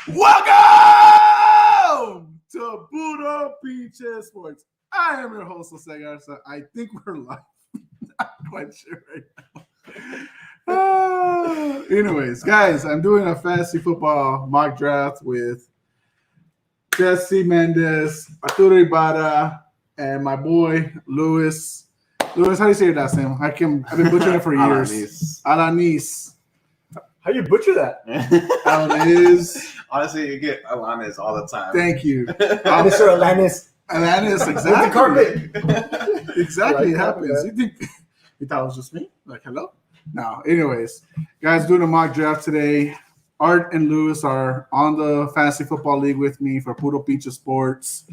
Welcome to Puro Pinche Sports. I am your host, Jose Garza. I think we're live. Not quite sure right now. Anyways, guys, I'm doing a fantasy football mock draft with Jesse Mendez, Arturo Ibarra, and my boy, Luis. Luis, how do you say your last name? I've been butchering it for years. Alanis. How do you butcher that? Alanis. Honestly, you get Alanis all the time. Thank you. Mr. Alanis. Alanis, exactly. With the carpet. Exactly, Like it happens. You thought it was just me? Like, hello? No. Anyways, guys, doing a mock draft today. Art and Lewis are on the fantasy football league with me for Puro Pinche Sports.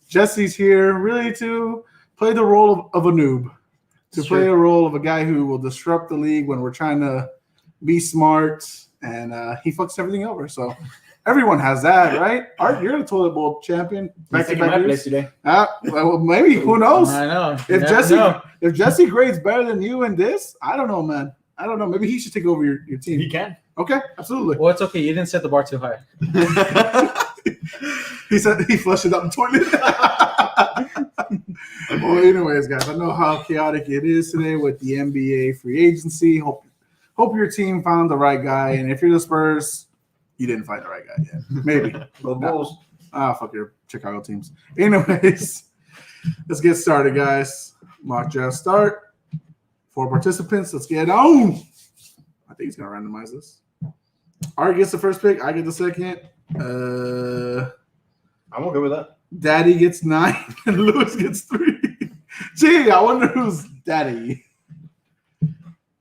Jesse's here really to play the role of a noob, play a role of a guy who will disrupt the league when we're trying to be smart, and he fucks everything over. So everyone has that, right? Art, you're the toilet bowl champion. Back to my place today. Well, maybe. Who knows? I know. If Jesse grades better than you in this, I don't know, man. I don't know. Maybe he should take over your team. He can. Okay, absolutely. Well, it's okay. You didn't set the bar too high. He said he flushed it up the toilet. Well, anyways, guys, I know how chaotic it is today with the NBA free agency. Hope your team found the right guy. And if you're the Spurs, you didn't find the right guy yet. Maybe. Go Bulls. Fuck your Chicago teams. Anyways, let's get started, guys. Mock draft start. 4 participants. Let's get on. I think he's going to randomize this. Art gets the first pick. I get the second. I'm okay with that. Daddy gets 9 and Lewis gets 3. Gee, I wonder who's daddy.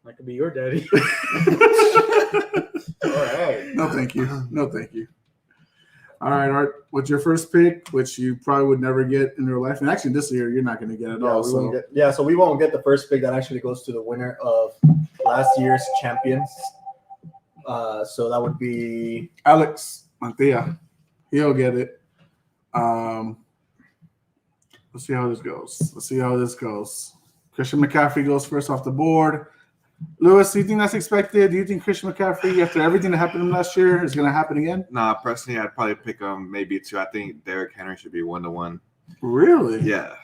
That could be your daddy. All right. No, thank you. All right, Art, what's your first pick, which you probably would never get in your life? And actually, this year, you're not going to get it all. So we won't get the first pick. That actually goes to the winner of last year's champions. So that would be Alex Mantia. He'll get it. Let's see how this goes. Christian McCaffrey goes first off the board. Lewis, do you think that's expected? Do you think Christian McCaffrey, after everything that happened to him last year, is going to happen again? Nah, personally, I'd probably pick him maybe 2. I think Derrick Henry should be 1-1. Really? Yeah.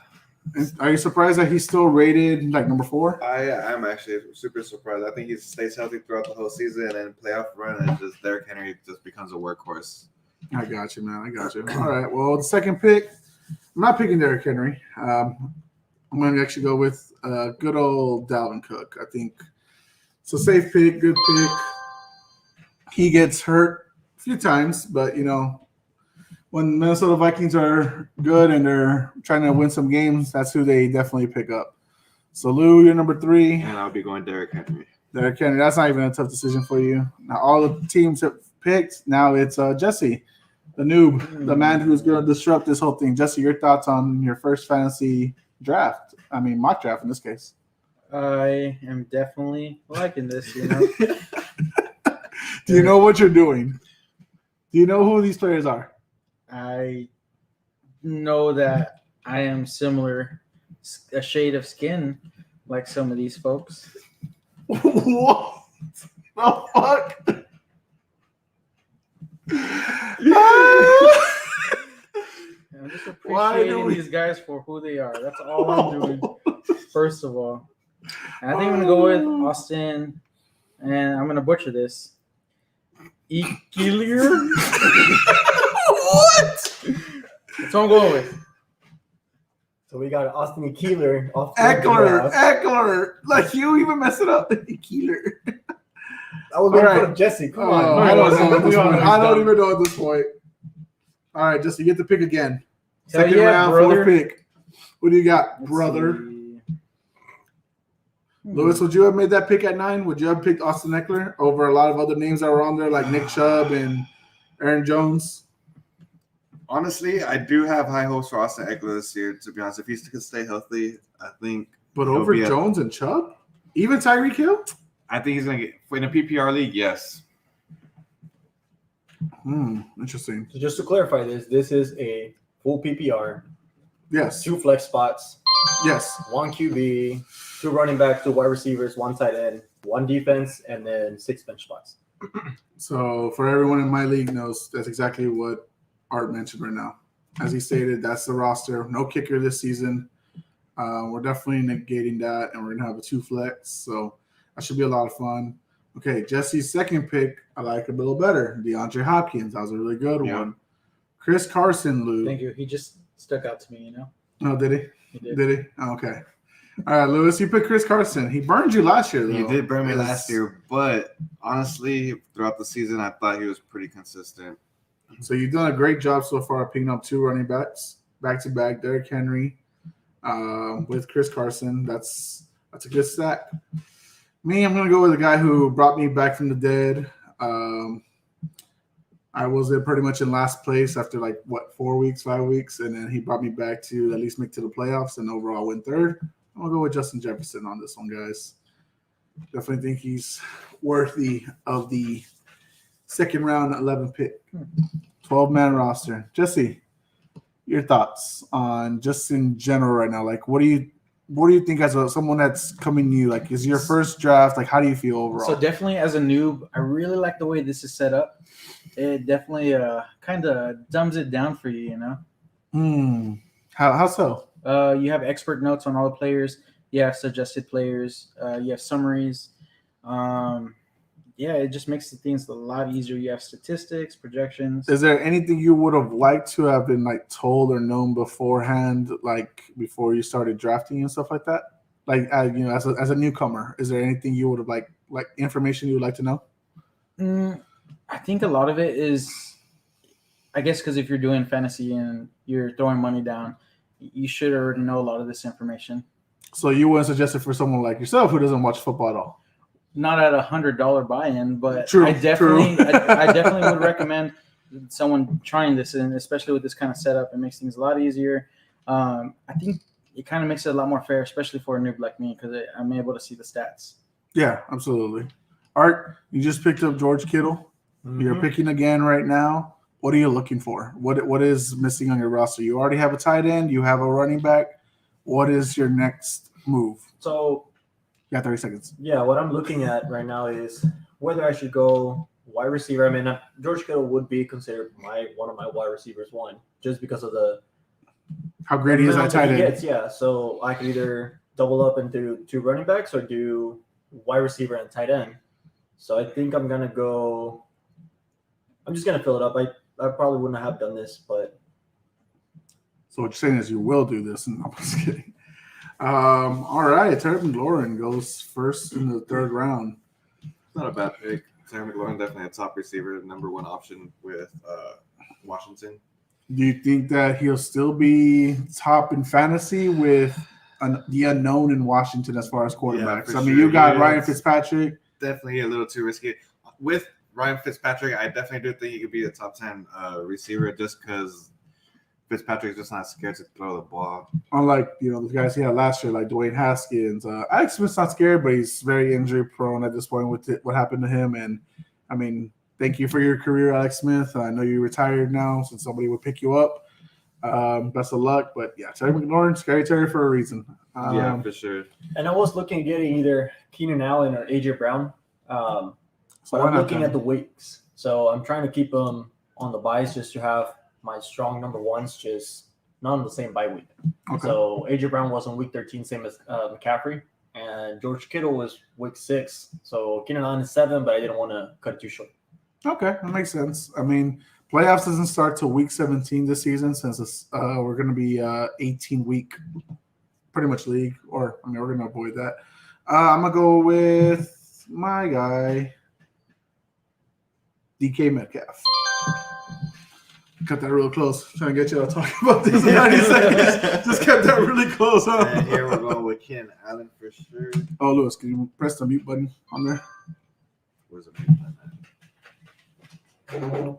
And are you surprised that he's still rated like number 4? I'm actually super surprised. I think he stays healthy throughout the whole season and playoff run, and just Derrick Henry just becomes a workhorse. I got you, man. All right. Well, the second pick, I'm not picking Derrick Henry. I'm going to actually go with good old Dalvin Cook. I think it's a safe pick, good pick. He gets hurt a few times, but, when Minnesota Vikings are good and they're trying to win some games, that's who they definitely pick up. So, Lou, you're number 3. And I'll be going Derrick Henry. Derrick Henry, that's not even a tough decision for you. Now, all the teams have picked. Now it's Jesse, the noob, the man who's going to disrupt this whole thing. Jesse, your thoughts on your first fantasy draft? I mean, mock draft in this case. I am definitely liking this, Do you know what you're doing? Do you know who these players are? I know that I am similar, a shade of skin, like some of these folks. What the fuck? I'm just appreciating these guys for who they are. That's all I'm doing, first of all. And I think I'm going to go with Austin, and I'm going to butcher this. Ekeler? What? That's what I'm going with. So we got Austin Ekeler. Eckler. Like, you even mess it up. Ekeler. I was going for Jesse. Come on. I don't even know at this point. All right, Jesse, you get to pick again. Second round, brother. 4th pick. What do you got, brother? Lewis, would you have made that pick at 9? Would you have picked Austin Eckler over a lot of other names that were on there, like Nick Chubb and Aaron Jones? Honestly, I do have high hopes for Austin Eckler this year, to be honest. If he can stay healthy, I think. But over Jones and Chubb? Even Tyreek Hill? I think he's going to get – in a PPR league, yes. Interesting. So just to clarify this is a full PPR. Yes. 2 flex spots. Yes. 1 QB, 2 running backs, 2 wide receivers, 1 tight end, 1 defense, and then 6 bench spots. So for everyone in my league knows that's exactly what Art mentioned right now. As he stated, that's the roster. No kicker this season. We're definitely negating that, and we're gonna have a 2 flex. So that should be a lot of fun. Okay, Jesse's second pick, I like a little better. DeAndre Hopkins, that was a really good one. Chris Carson, Lou. Thank you. He just stuck out to me, you know. Oh, did he? He did. Did he? Oh, okay. All right, Lewis, you picked Chris Carson. He burned you last year, though. He did burn me last year, but honestly, throughout the season, I thought he was pretty consistent. So you've done a great job so far picking up 2 running backs back-to-back. Derrick Henry with Chris Carson. That's a good stack. Me, I'm going to go with a guy who brought me back from the dead. I was pretty much in last place after 5 weeks, and then he brought me back to at least make to the playoffs and overall win third. I'm going to go with Justin Jefferson on this one, guys. Definitely think he's worthy of the second round 11 pick. 12-man roster. Jesse, your thoughts on just in general right now? What do you think as someone that's coming new? Is your first draft? How do you feel overall? So definitely as a noob, I really like the way this is set up. It definitely kind of dumbs it down for you, you know. How so? You have expert notes on all the players. You have suggested players. You have summaries. It just makes the things a lot easier. You have statistics, projections. Is there anything you would have liked to have been told or known beforehand, before you started drafting and stuff like that? As a newcomer, is there anything you would have like information you would like to know? I think a lot of it is, I guess, because if you're doing fantasy and you're throwing money down, you should already know a lot of this information. So you wouldn't suggest it for someone like yourself who doesn't watch football at all? Not at $100 buy-in, but True. I definitely would recommend someone trying this, and especially with this kind of setup, it makes things a lot easier. I think it kind of makes it a lot more fair, especially for a noob like me, because I'm able to see the stats. Yeah, absolutely. Art, you just picked up George Kittle. Mm-hmm. You're picking again right now. What are you looking for? What is missing on your roster? You already have a tight end. You have a running back. What is your next move? So, 30 seconds. Yeah, what I'm looking at right now is whether I should go wide receiver. I mean, George Kittle would be considered one of my wide receivers just because of how great he is at tight end. Yeah, so I could either double up and do 2 running backs or do wide receiver and tight end. So I think I'm just gonna fill it up. I probably wouldn't have done this, but so what you're saying is you will do this, and I'm just kidding. All right, Terry McLaurin goes first in the 3rd round. It's not a bad pick. Terry McLaurin definitely a top receiver, number 1 option with Washington. Do you think that he'll still be top in fantasy with the unknown in Washington as far as quarterbacks? Yeah, you got Ryan Fitzpatrick. Definitely a little too risky. With Ryan Fitzpatrick, I definitely do think he could be a top 10 receiver just because Fitzpatrick's just not scared to throw the ball. Unlike, the guys he had last year, like Dwayne Haskins. Alex Smith's not scared, but he's very injury prone at this point with what happened to him. And, I mean, thank you for your career, Alex Smith. I know you're retired now, so somebody would pick you up. Best of luck. But, yeah, Terry McLaurin, Scary Terry for a reason. Yeah, for sure. And I was looking at getting either Keenan Allen or A.J. Brown. But I'm looking at the weeks. So I'm trying to keep them on the buys just to have my strong number ones just not on the same bye week. Okay. So A.J. Brown was on week 13, same as McCaffrey. And George Kittle was week 6. So Keenan Allen is 7, but I didn't want to cut it too short. Okay, that makes sense. I mean, playoffs doesn't start till week 17 this season since we're going to be 18-week pretty much league. We're going to avoid that. I'm going to go with my guy, DK Metcalf. Cut that real close. Trying to get you to talk about this in 90 seconds. Just kept that really close, huh? And here we're going with Keenan Allen for sure. Oh, Lewis, can you press the mute button on there? Where's the mute button?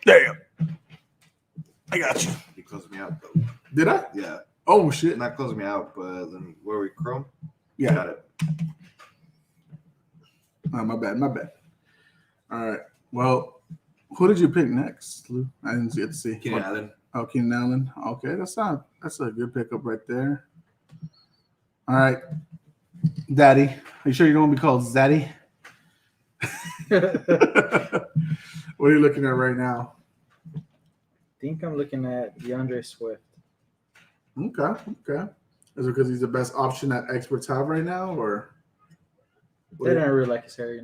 There you go. I got you. You closed me out, though. Did I? Yeah. Oh, shit. Not closed me out, but then where are we? Chrome? Yeah. Got it. Oh, my bad. All right. Well, who did you pick next, Lou? I didn't get to see. Keenan Allen. Oh, Keenan Allen. Okay, that's a good pickup right there. All right, Daddy. Are you sure you don't want to be called Zaddy? What are you looking at right now? I think I'm looking at DeAndre Swift. Okay. Is it because he's the best option that experts have right now, or? They don't really like his hair,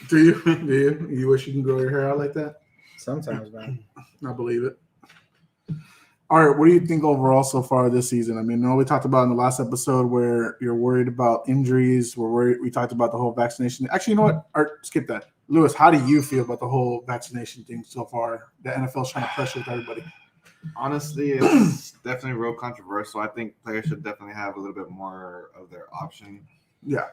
Do you? You wish you can grow your hair out like that? Sometimes, man. I believe it. All right, what do you think overall so far this season? I mean, I know we talked about in the last episode where you're worried about injuries. We're worried. We talked about the whole vaccination. Actually, you know what? Art, skip that. Lewis, how do you feel about the whole vaccination thing so far? The NFL's trying to pressure with everybody. Honestly, it's definitely real controversial. I think players should definitely have a little bit more of their option. Yeah.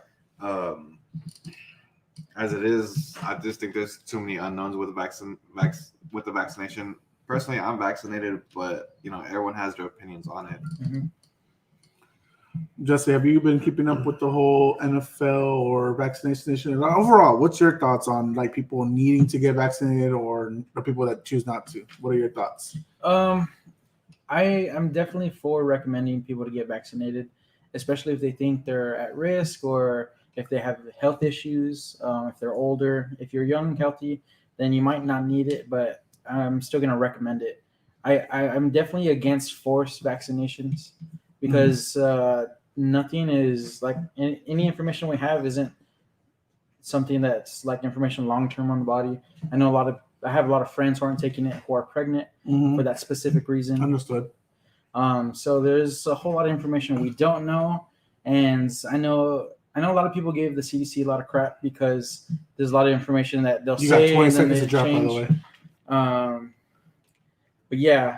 As it is, I just think there's too many unknowns with the vaccination. Personally, I'm vaccinated, but everyone has their opinions on it. Mm-hmm. Jesse, have you been keeping up with the whole NFL or vaccination? Overall, what's your thoughts on like people needing to get vaccinated or people that choose not to? What are your thoughts? I'm definitely for recommending people to get vaccinated, especially if they think they're at risk or if they have health issues, if they're older. If you're young and healthy, then you might not need it, but I'm still going to recommend it. I'm definitely against forced vaccinations because nothing is like any information we have isn't something that's like information long-term on the body. I have a lot of friends who aren't taking it who are pregnant for that specific reason. Understood. So there's a whole lot of information we don't know. And I know a lot of people gave the CDC a lot of crap because there's a lot of information that they'll You say got 20 and then seconds they to drop, change. by the way. But yeah,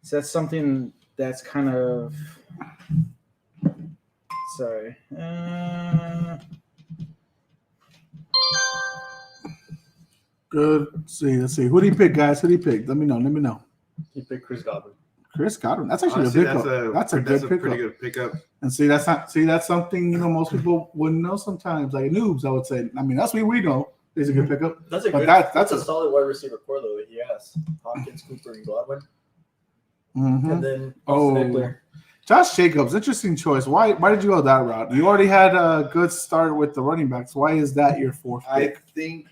so that's something that's kind of sorry. Good. Let's see. Who do you pick, guys? Who do you pick? Let me know. You pick Chris Godwin. Chris Godwin. That's actually Honestly, a pickup. That's a good pickup. Pretty good pickup. And that's something most people wouldn't know sometimes, like noobs. I would say. I mean, that's what we know. Is a good pickup. That's a but good. That's a solid wide receiver core though that he has. Hopkins, Cooper, and Godwin. Mm-hmm. And then Josh Jacobs, interesting choice. Why did you go that route? You already had a good start with the running backs. Why is that your fourth pick? I think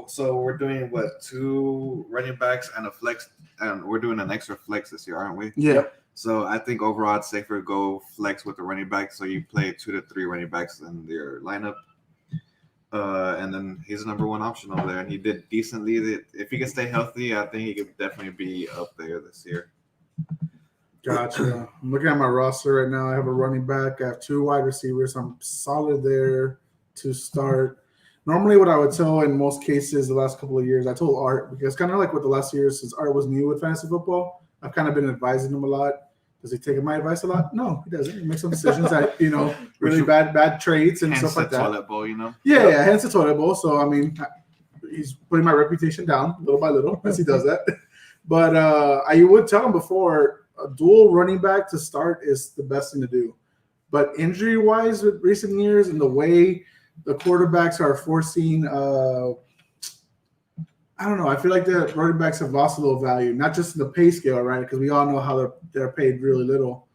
so. We're doing 2 running backs and a flex, and we're doing an extra flex this year, aren't we? Yeah. So I think overall it's safer to go flex with the running back. So you play 2 to 3 running backs in your lineup. And then he's the number 1 option over there, and he did decently. If he can stay healthy, I think he could definitely be up there this year. Gotcha. I'm looking at my roster right now. I have a running back. I have 2 wide receivers. I'm solid there to start. Normally, what I would tell in most cases the last couple of years, I told Art, because kind of like with the last years, since Art was new with fantasy football, I've kind of been advising him a lot. Does he take my advice a lot? No, he doesn't. He makes some decisions that, really bad trades and stuff like that. Toilet bowl, Yeah, hence the toilet bowl. So, I mean, he's putting my reputation down little by little as he does that. But I would tell him before, a dual running back to start is the best thing to do. But injury-wise with recent years and the way the quarterbacks are forcing I don't know. I feel like the running backs have lost a little value, not just in the pay scale, right? Because we all know how they're paid really little.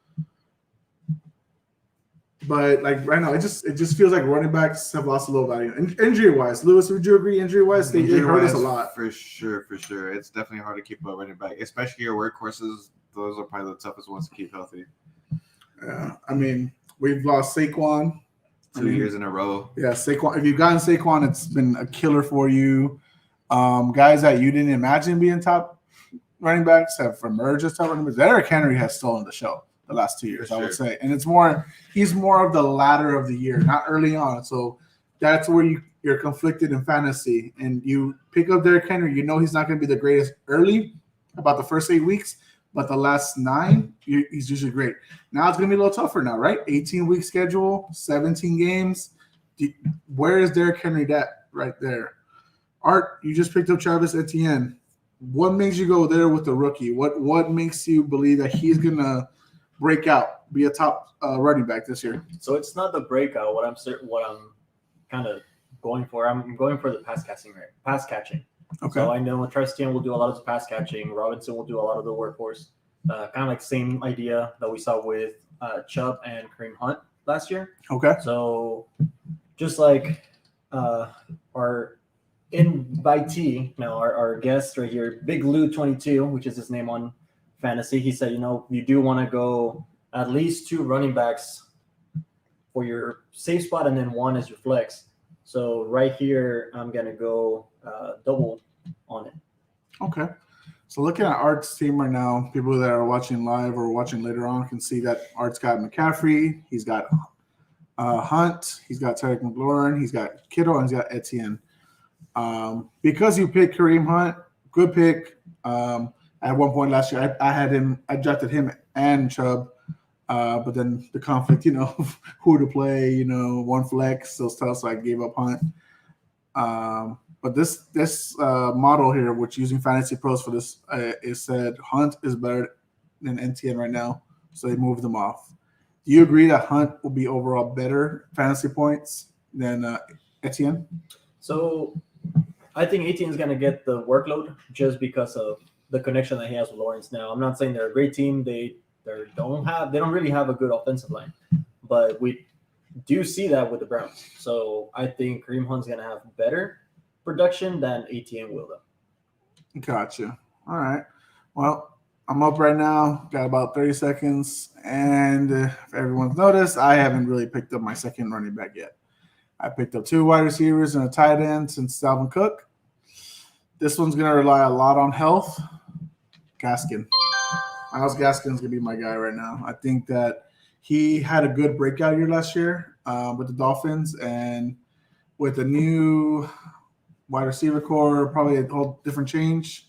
But like right now, it just feels like running backs have lost a little value. Injury-wise, Lewis, would you agree? Injury-wise, they hurt us a lot. For sure. It's definitely hard to keep a running back, especially your workhorses. Those are probably the toughest ones to keep healthy. Yeah, I mean, we've lost Saquon. 2 years in a row. Yeah, Saquon. If you've gotten Saquon, it's been a killer for you. Guys that you didn't imagine being top running backs have emerged as top running backs. Derrick Henry has stolen the show the last 2 years, I would say. And he's more of the latter of the year, not early on. So that's where you're conflicted in fantasy. And you pick up Derrick Henry, he's not going to be the greatest early, about the first 8 weeks, but the last 9, he's usually great. Now it's going to be a little tougher now, right? 18-week schedule, 17 games. Where is Derrick Henry at right there? Art, you just picked up Travis Etienne. What makes you go there with the rookie? What makes you believe that he's going to break out, be a top running back this year? So it's not the breakout. What I'm kind of going for. I'm going for the pass catching. Okay. So I know Travis Etienne will do a lot of the pass catching. Robinson will do a lot of the workhorse. Kind of like same idea that we saw with Chubb and Kareem Hunt. last year. Okay. So just like our invitee, our guest right here, Big Lou 22, which is his name on Fantasy, he said, you do want to go at least 2 running backs for your safe spot, and then 1 is your flex. So right here, I'm gonna go double on it. Okay. So looking at Art's team right now, people that are watching live or watching later on can see that Art's got McCaffrey, he's got Hunt, he's got Tarek McLaurin, he's got Kittle, and he's got Etienne. Because you picked Kareem Hunt, good pick. At one point last year, I drafted him and Chubb, but then the conflict, who to play, one flex, those stuff, so I gave up Hunt. But this model here, which using Fantasy Pros for this, it said Hunt is better than NTN right now, so they moved them off. Do you agree that Hunt will be overall better fantasy points than Etienne? So I think Etienne is going to get the workload just because of the connection that he has with Lawrence. Now, I'm not saying they're a great team. They don't really have a good offensive line, but we do see that with the Browns. So I think Kareem Hunt's going to have better production than Etienne will, though. Gotcha. All right. Well, I'm up right now. Got about 30 seconds. And if everyone's noticed, I haven't really picked up my second running back yet. I picked up 2 wide receivers and a tight end since Dalvin Cook. This one's going to rely a lot on health. Gaskin. Myles Gaskin's going to be my guy right now. I think that he had a good breakout year last year with the Dolphins. And with a new wide receiver core, probably a whole different change,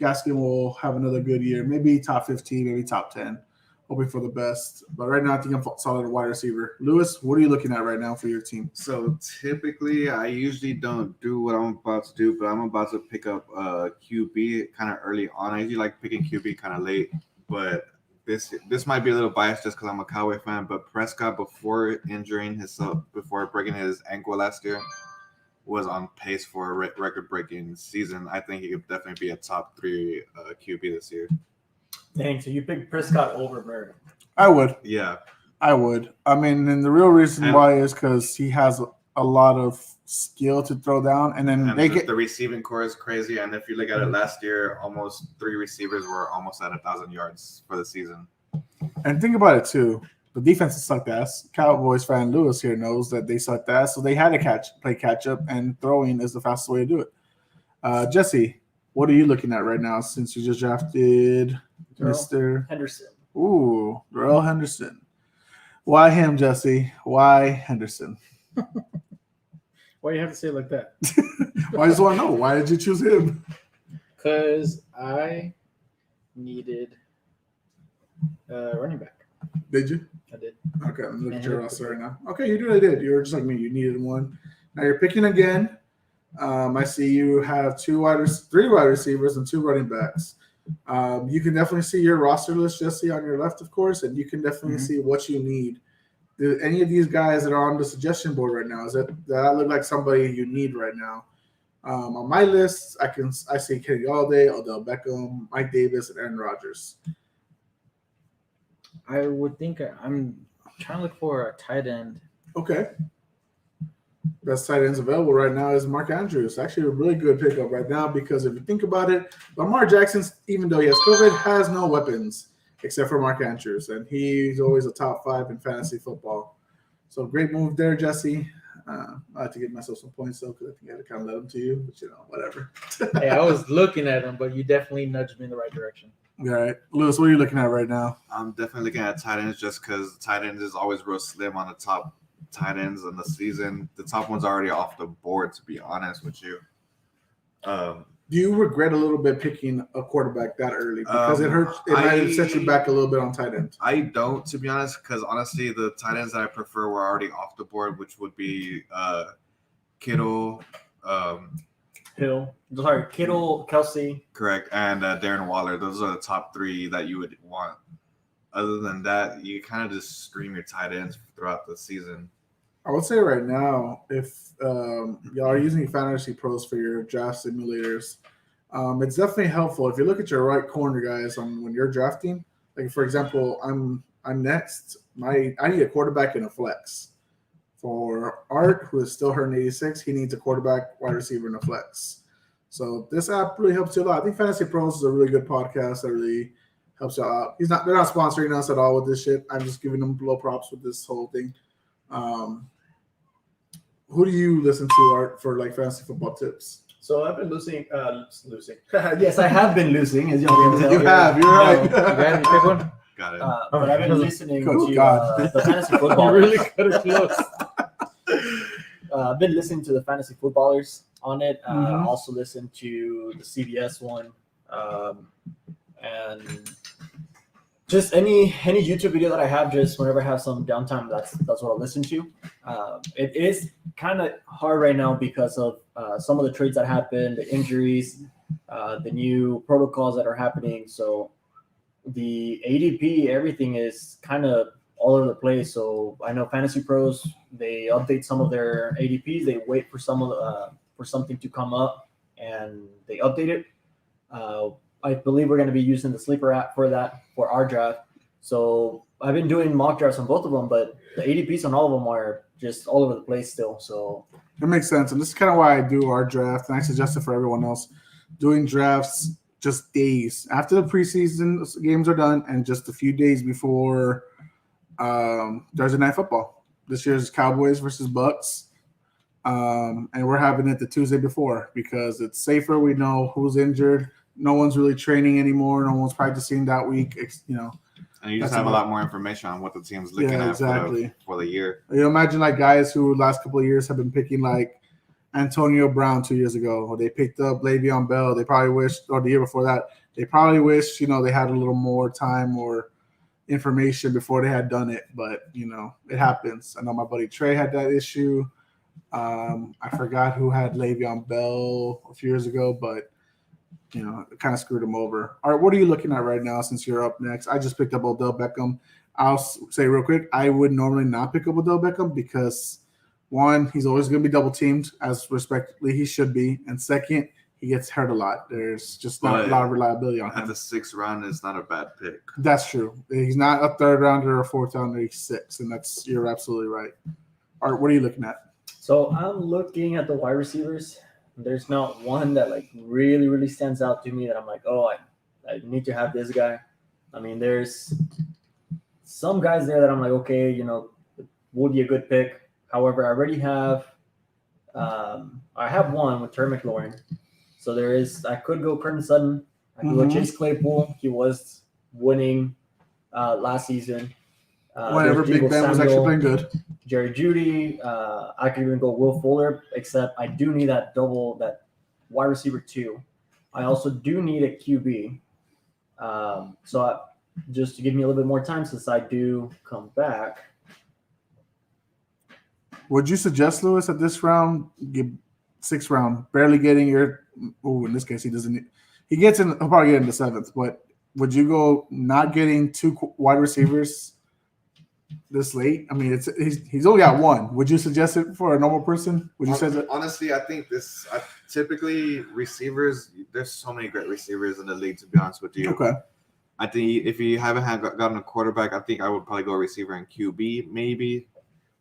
Gaskin will have another good year. Maybe top 15, maybe top 10. Hoping for the best. But right now, I think I'm solid at wide receiver. Lewis, what are you looking at right now for your team? So typically, I usually don't do what I'm about to do, but I'm about to pick up QB kind of early on. I usually like picking QB kind of late, but this might be a little biased just because I'm a Cowboy fan. But Prescott, before before breaking his ankle last year, was on pace for a record-breaking season. I think he could definitely be a top 3 QB this year. Dang, so you picked Prescott over Murray. I would. Yeah. I would. I mean, and the real reason why is because he has a lot of skill to throw down, and then the receiving core is crazy. And if you look at it last year, almost 3 receivers were almost at 1,000 yards for the season. And think about it too. The defense sucked ass. Cowboys fan Lewis here knows that they sucked ass, so they had to play catch up, and throwing is the fastest way to do it. Jesse, what are you looking at right now since you just drafted Mr. Henderson? Ooh, Darrell Henderson. Why him, Jesse? Why Henderson? Why do you have to say it like that? I just want to know, why did you choose him? Because I needed a running back. Did you? I did. Okay, I'm looking at your roster right now. Okay, you really did. You were just like me. You needed one. Now you're picking again. I see you have 3 wide receivers and 2 running backs. You can definitely see your roster list, Jesse, on your left, of course, and you can definitely see what you need. Do any of these guys that are on the suggestion board right now, does that look like somebody you need right now? On my list, I see Kenny Galladay, Odell Beckham, Mike Davis, and Aaron Rodgers. I would think I'm trying to look for a tight end. Okay. Best tight ends available right now is Mark Andrews. Actually, a really good pickup right now because if you think about it, Lamar Jackson, even though he has COVID, has no weapons except for Mark Andrews, and he's always a top 5 in fantasy football. So great move there, Jesse. I had to give myself some points though because I think I had to kind of let them to you, but whatever. Hey, I was looking at them, but you definitely nudged me in the right direction. All right, Lewis, what are you looking at right now? I'm definitely looking at tight ends just because tight ends is always real slim on the top tight ends in the season. The top one's already off the board, to be honest with you. Do you regret a little bit picking a quarterback that early because it hurts? It might set you back a little bit on tight end. I don't, to be honest, because honestly, the tight ends that I prefer were already off the board, which would be Kittle, Kittle, Kelsey. Correct, and Darren Waller. Those are the top 3 that you would want. Other than that, you kind of just stream your tight ends throughout the season. I would say right now, if y'all are using Fantasy Pros for your draft simulators, it's definitely helpful. If you look at your right corner guys when you're drafting, like for example, I'm next. I need a quarterback and a flex. For Art, who is still hurting 86, he needs a quarterback, wide receiver, and a flex. So this app really helps you a lot. I think Fantasy Pros is a really good podcast that really helps you out. They're not sponsoring us at all with this shit. I'm just giving them low props with this whole thing. Who do you listen to, Art, for like fantasy football tips? So I've been losing. Yes, I have been losing, as y'all can tell. You have. You're right. You got it? Pick one? Got it. But I've been listening Good to God. the fantasy football. You really cut it close. I've been listening to the fantasy footballers on it. Mhm. Also listened to the CBS one, and just any YouTube video that I have. Just whenever I have some downtime, that's what I listen to. It is kind of hard right now because of some of the trades that happened, the injuries, the new protocols that are happening. So the ADP, everything is kind of all over the place. So I know Fantasy Pros, they update some of their ADPs. They wait for for something to come up and they update it. I believe we're going to be using the Sleeper app for that for our draft. So I've been doing mock drafts on both of them, but the ADPs on all of them are just all over the place still. So That makes sense. And this is kind of why I do our draft. And I suggest it for everyone else. Doing drafts just days after the preseason games are done and just a few days before Thursday Night Football. This year's Cowboys versus Bucks. And we're having it the Tuesday before because it's safer. We know who's injured. No one's really training anymore. No one's practicing that week. And you just have a lot more information on what the team's looking at for the year. You know, imagine like guys who last couple of years have been picking like Antonio Brown 2 years ago, or they picked up Le'Veon Bell. They probably wished, or the year before that, they probably wished, they had a little more time or information before they had done it. But, it happens. I know my buddy Trey had that issue. I forgot who had Le'Veon Bell a few years ago, but it kind of screwed him over. All right, what are you looking at right now since you're up next? I just picked up Odell Beckham. I'll say real quick, I would normally not pick up Odell Beckham because, one, he's always going to be double teamed, as respectively he should be. And second, he gets hurt a lot. There's just not a lot of reliability on him. At the 6th round is not a bad pick. That's true. He's not a 3rd rounder or 4th rounder. He's 6th, and you're absolutely right. All right, what are you looking at? So I'm looking at the wide receivers. There's not one that like really, really stands out to me that I'm like, oh, I need to have this guy. I mean, there's some guys there that I'm like, okay, would be a good pick. However, I already have I have one with Terry McLaurin. So I could go Curtin Sutton. I could go Chase Claypool. He was winning last season. Whenever Big Ben was actually playing good. Jerry Jeudy. I could even go Will Fuller, except I do need that wide receiver 2. I also do need a QB. Just to give me a little bit more time since I do come back. Would you suggest Lewis at this round, 6th round, barely getting in this case he doesn't. He gets in. He'll probably get in the 7th. But would you go not getting 2 wide receivers this late? I mean, he's only got 1. Would you suggest it for a normal person? Would you say that? Honestly, I think typically receivers. There's so many great receivers in the league. To be honest with you, Okay. I think if you haven't gotten a quarterback, I think I would probably go receiver and QB maybe.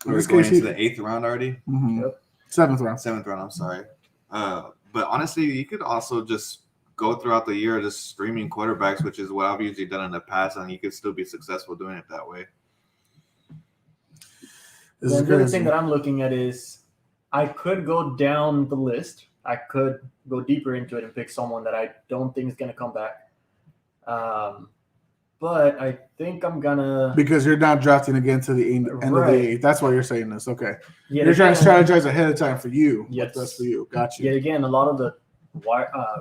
We're going into the 8th round already. Mm-hmm. Yep. 7th round. 7th round. I'm sorry. But honestly, you could also just go throughout the year just streaming quarterbacks, which is what I've usually done in the past, and you could still be successful doing it that way. The other thing that I'm looking at is I could go down the list. I could go deeper into it and pick someone that I don't think is going to come back. But I think I'm going to... Because you're not drafting again to the end of the 8th. That's why you're saying this. Okay. Yeah, you're trying to strategize ahead of time for you. Yes. That's for you. Got you. Yet again, a lot of the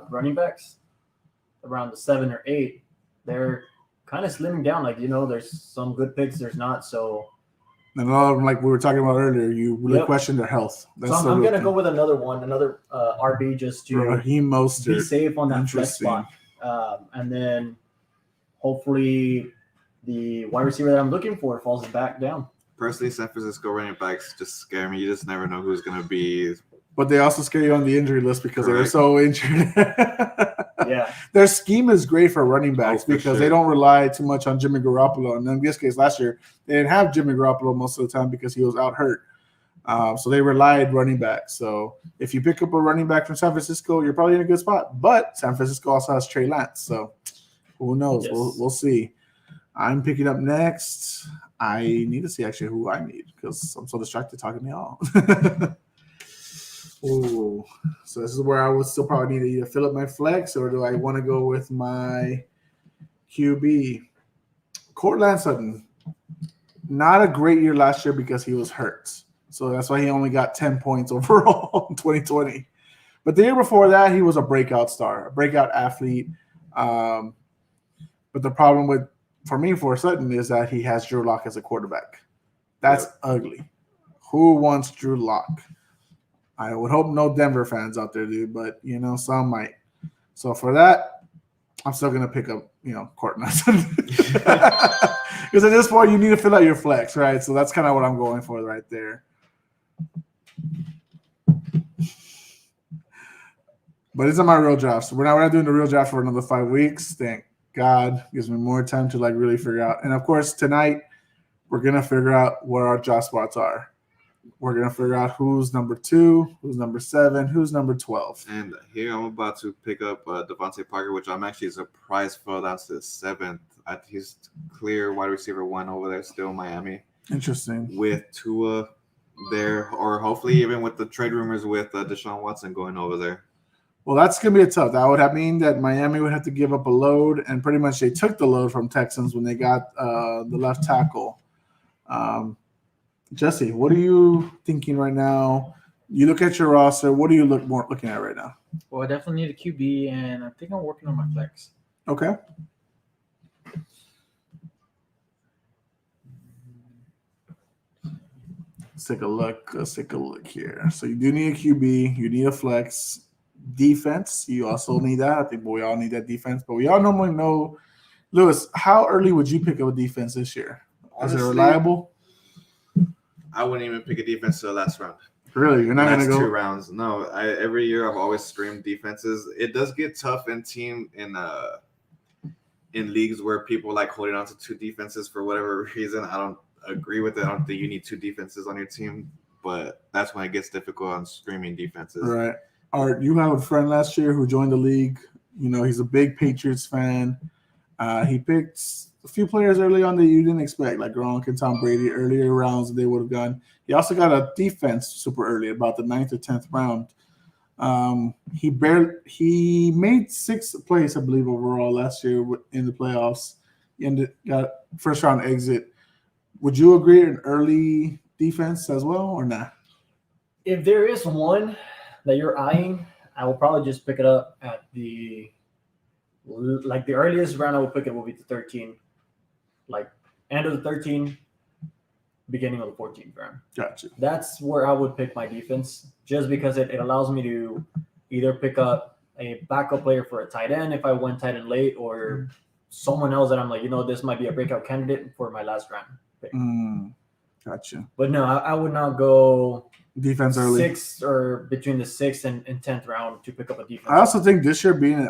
running backs around the 7 or 8, they're kind of slimming down. Like, there's some good picks, there's not. So... And a lot of them, like we were talking about earlier, you really question their health. That's so I'm going to go with another RB just to be safe on that flex spot. And then hopefully the wide receiver that I'm looking for falls back down. Personally, San Francisco running backs just scare me. You just never know who's going to be. But they also scare you on the injury list because they're so injured. Yeah, Yeah. Their scheme is great for running backs for because sure. they don't rely too much on Jimmy Garoppolo. And in this case, last year, they didn't have Jimmy Garoppolo most of the time because he was out hurt. So they relied running back. So if you pick up a running back from San Francisco, you're probably in a good spot. But San Francisco also has Trey Lance. So who knows? Yes. We'll see. I'm picking up next. I need to see actually who I need because I'm so distracted talking to y'all. Ooh. So this is where I would still probably need to either fill up my flex or do I want to go with my QB? Cortland Sutton. Not a great year last year because he was hurt. So that's why he only got 10 points overall in 2020. But the year before that, he was a breakout star, a breakout athlete. But the problem for Sutton is that he has Drew Lock as a quarterback. That's ugly. Who wants Drew Lock? I would hope no Denver fans out there do, but some might. So for that, I'm still gonna pick up Cortland Sutton because at this point you need to fill out your flex, right? So that's kind of what I'm going for right there. But it's not my real draft. So we're not doing the real draft for another 5 weeks. Thank God. Gives me more time to really figure out. And of course, tonight we're gonna figure out where our draft spots are. We're gonna figure out who's number 2, who's number 7, who's number 12. And here I'm about to pick up Devontae Parker, which I'm actually surprised fell down to the 7th. He's clear wide receiver 1 over there, still in Miami. Interesting. With Tua there, or hopefully even with the trade rumors with Deshaun Watson going over there. Well, that's going to be tough. That would mean that Miami would have to give up a load, and pretty much they took the load from Texans when they got the left tackle. Jesse, what are you thinking right now? You look at your roster. What are you looking at right now? Well, I definitely need a QB, and I think I'm working on my flex. Okay. Let's take a look here. So you do need a QB. You need a flex. Defense, you also need that. I think we all need that defense. But we all normally know, Lewis, how early would you pick up a defense this year? Is it reliable? I wouldn't even pick a defense to the last round. Really? You're not going to go 2 rounds. No, every year I've always streamed defenses. It does get tough in leagues where people like holding on to 2 defenses for whatever reason. I don't agree with it. I don't think you need 2 defenses on your team, but that's when it gets difficult on streaming defenses. Right. Art, you have a friend last year who joined the league. He's a big Patriots fan. He picked a few players early on that you didn't expect, like Gronk and Tom Brady, earlier rounds that they would have gone. He also got a defense super early, about the 9th or 10th round. He made 6th place, I believe, overall last year in the playoffs. He got first round exit. Would you agree an early defense as well, or not? If there is one that you're eyeing, I will probably just pick it up at the earliest round I will pick it will be the 13, like end of the 13, beginning of the 14th round. Gotcha. That's where I would pick my defense, just because it allows me to either pick up a backup player for a tight end if I went tight end late, or someone else that I'm like, this might be a breakout candidate for my last round pick. Gotcha. But no, I would not go defense early. 6th or between the 6th and 10th round to pick up a defense. I also think this year being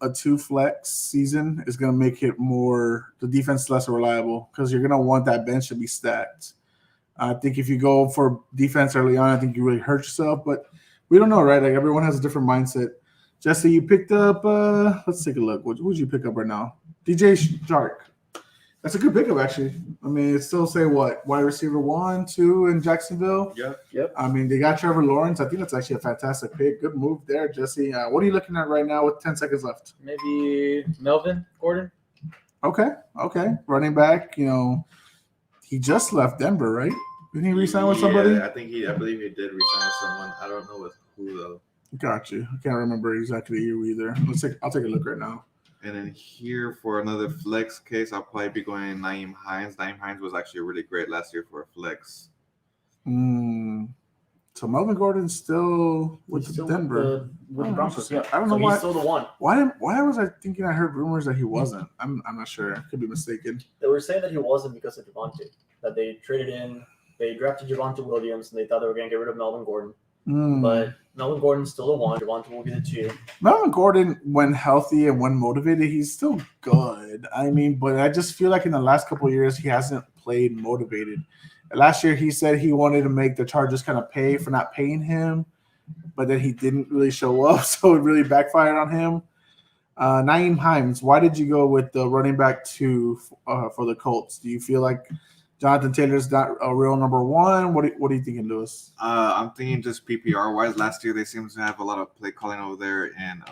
a 2 flex season is going to make it the defense less reliable because you're going to want that bench to be stacked. I think if you go for defense early on, I think you really hurt yourself, but we don't know, right? Like everyone has a different mindset. Jesse, you picked up, let's take a look. What would you pick up right now? DJ Shark. That's a good pickup, actually. I mean, it's still say what? Wide receiver 1, 2 in Jacksonville. Yep. I mean, they got Trevor Lawrence. I think that's actually a fantastic pick. Good move there, Jesse. What are you looking at right now with 10 seconds left? Maybe Melvin Gordon. Okay. Running back, he just left Denver, right? Didn't he re-sign with somebody? I believe he did re-sign with someone. I don't know with who though. Got you. I can't remember exactly you either. I'll take a look right now. And then here for another flex case, I'll probably be going Nyheim Hines. Nyheim Hines was actually really great last year for a flex. So Melvin Gordon's still with Denver. With the Broncos, yeah. I don't know why. He's still the one. Why was I thinking I heard rumors that he wasn't? I'm not sure. I could be mistaken. They were saying that he wasn't because of Javonte. That they drafted Javonte Williams, and they thought they were going to get rid of Melvin Gordon. But Melvin Gordon's still the one. Devontae will be the 2. Melvin Gordon, when healthy and when motivated, he's still good. I mean, but I just feel like in the last couple of years, he hasn't played motivated. Last year, he said he wanted to make the Chargers kind of pay for not paying him, but then he didn't really show up, so it really backfired on him. Naeem Hines, why did you go with the running back 2 for the Colts? Do you feel like Jonathan Taylor's not a real number 1? What are you thinking, Lewis? I'm thinking just PPR wise. Last year they seem to have a lot of play calling over there, and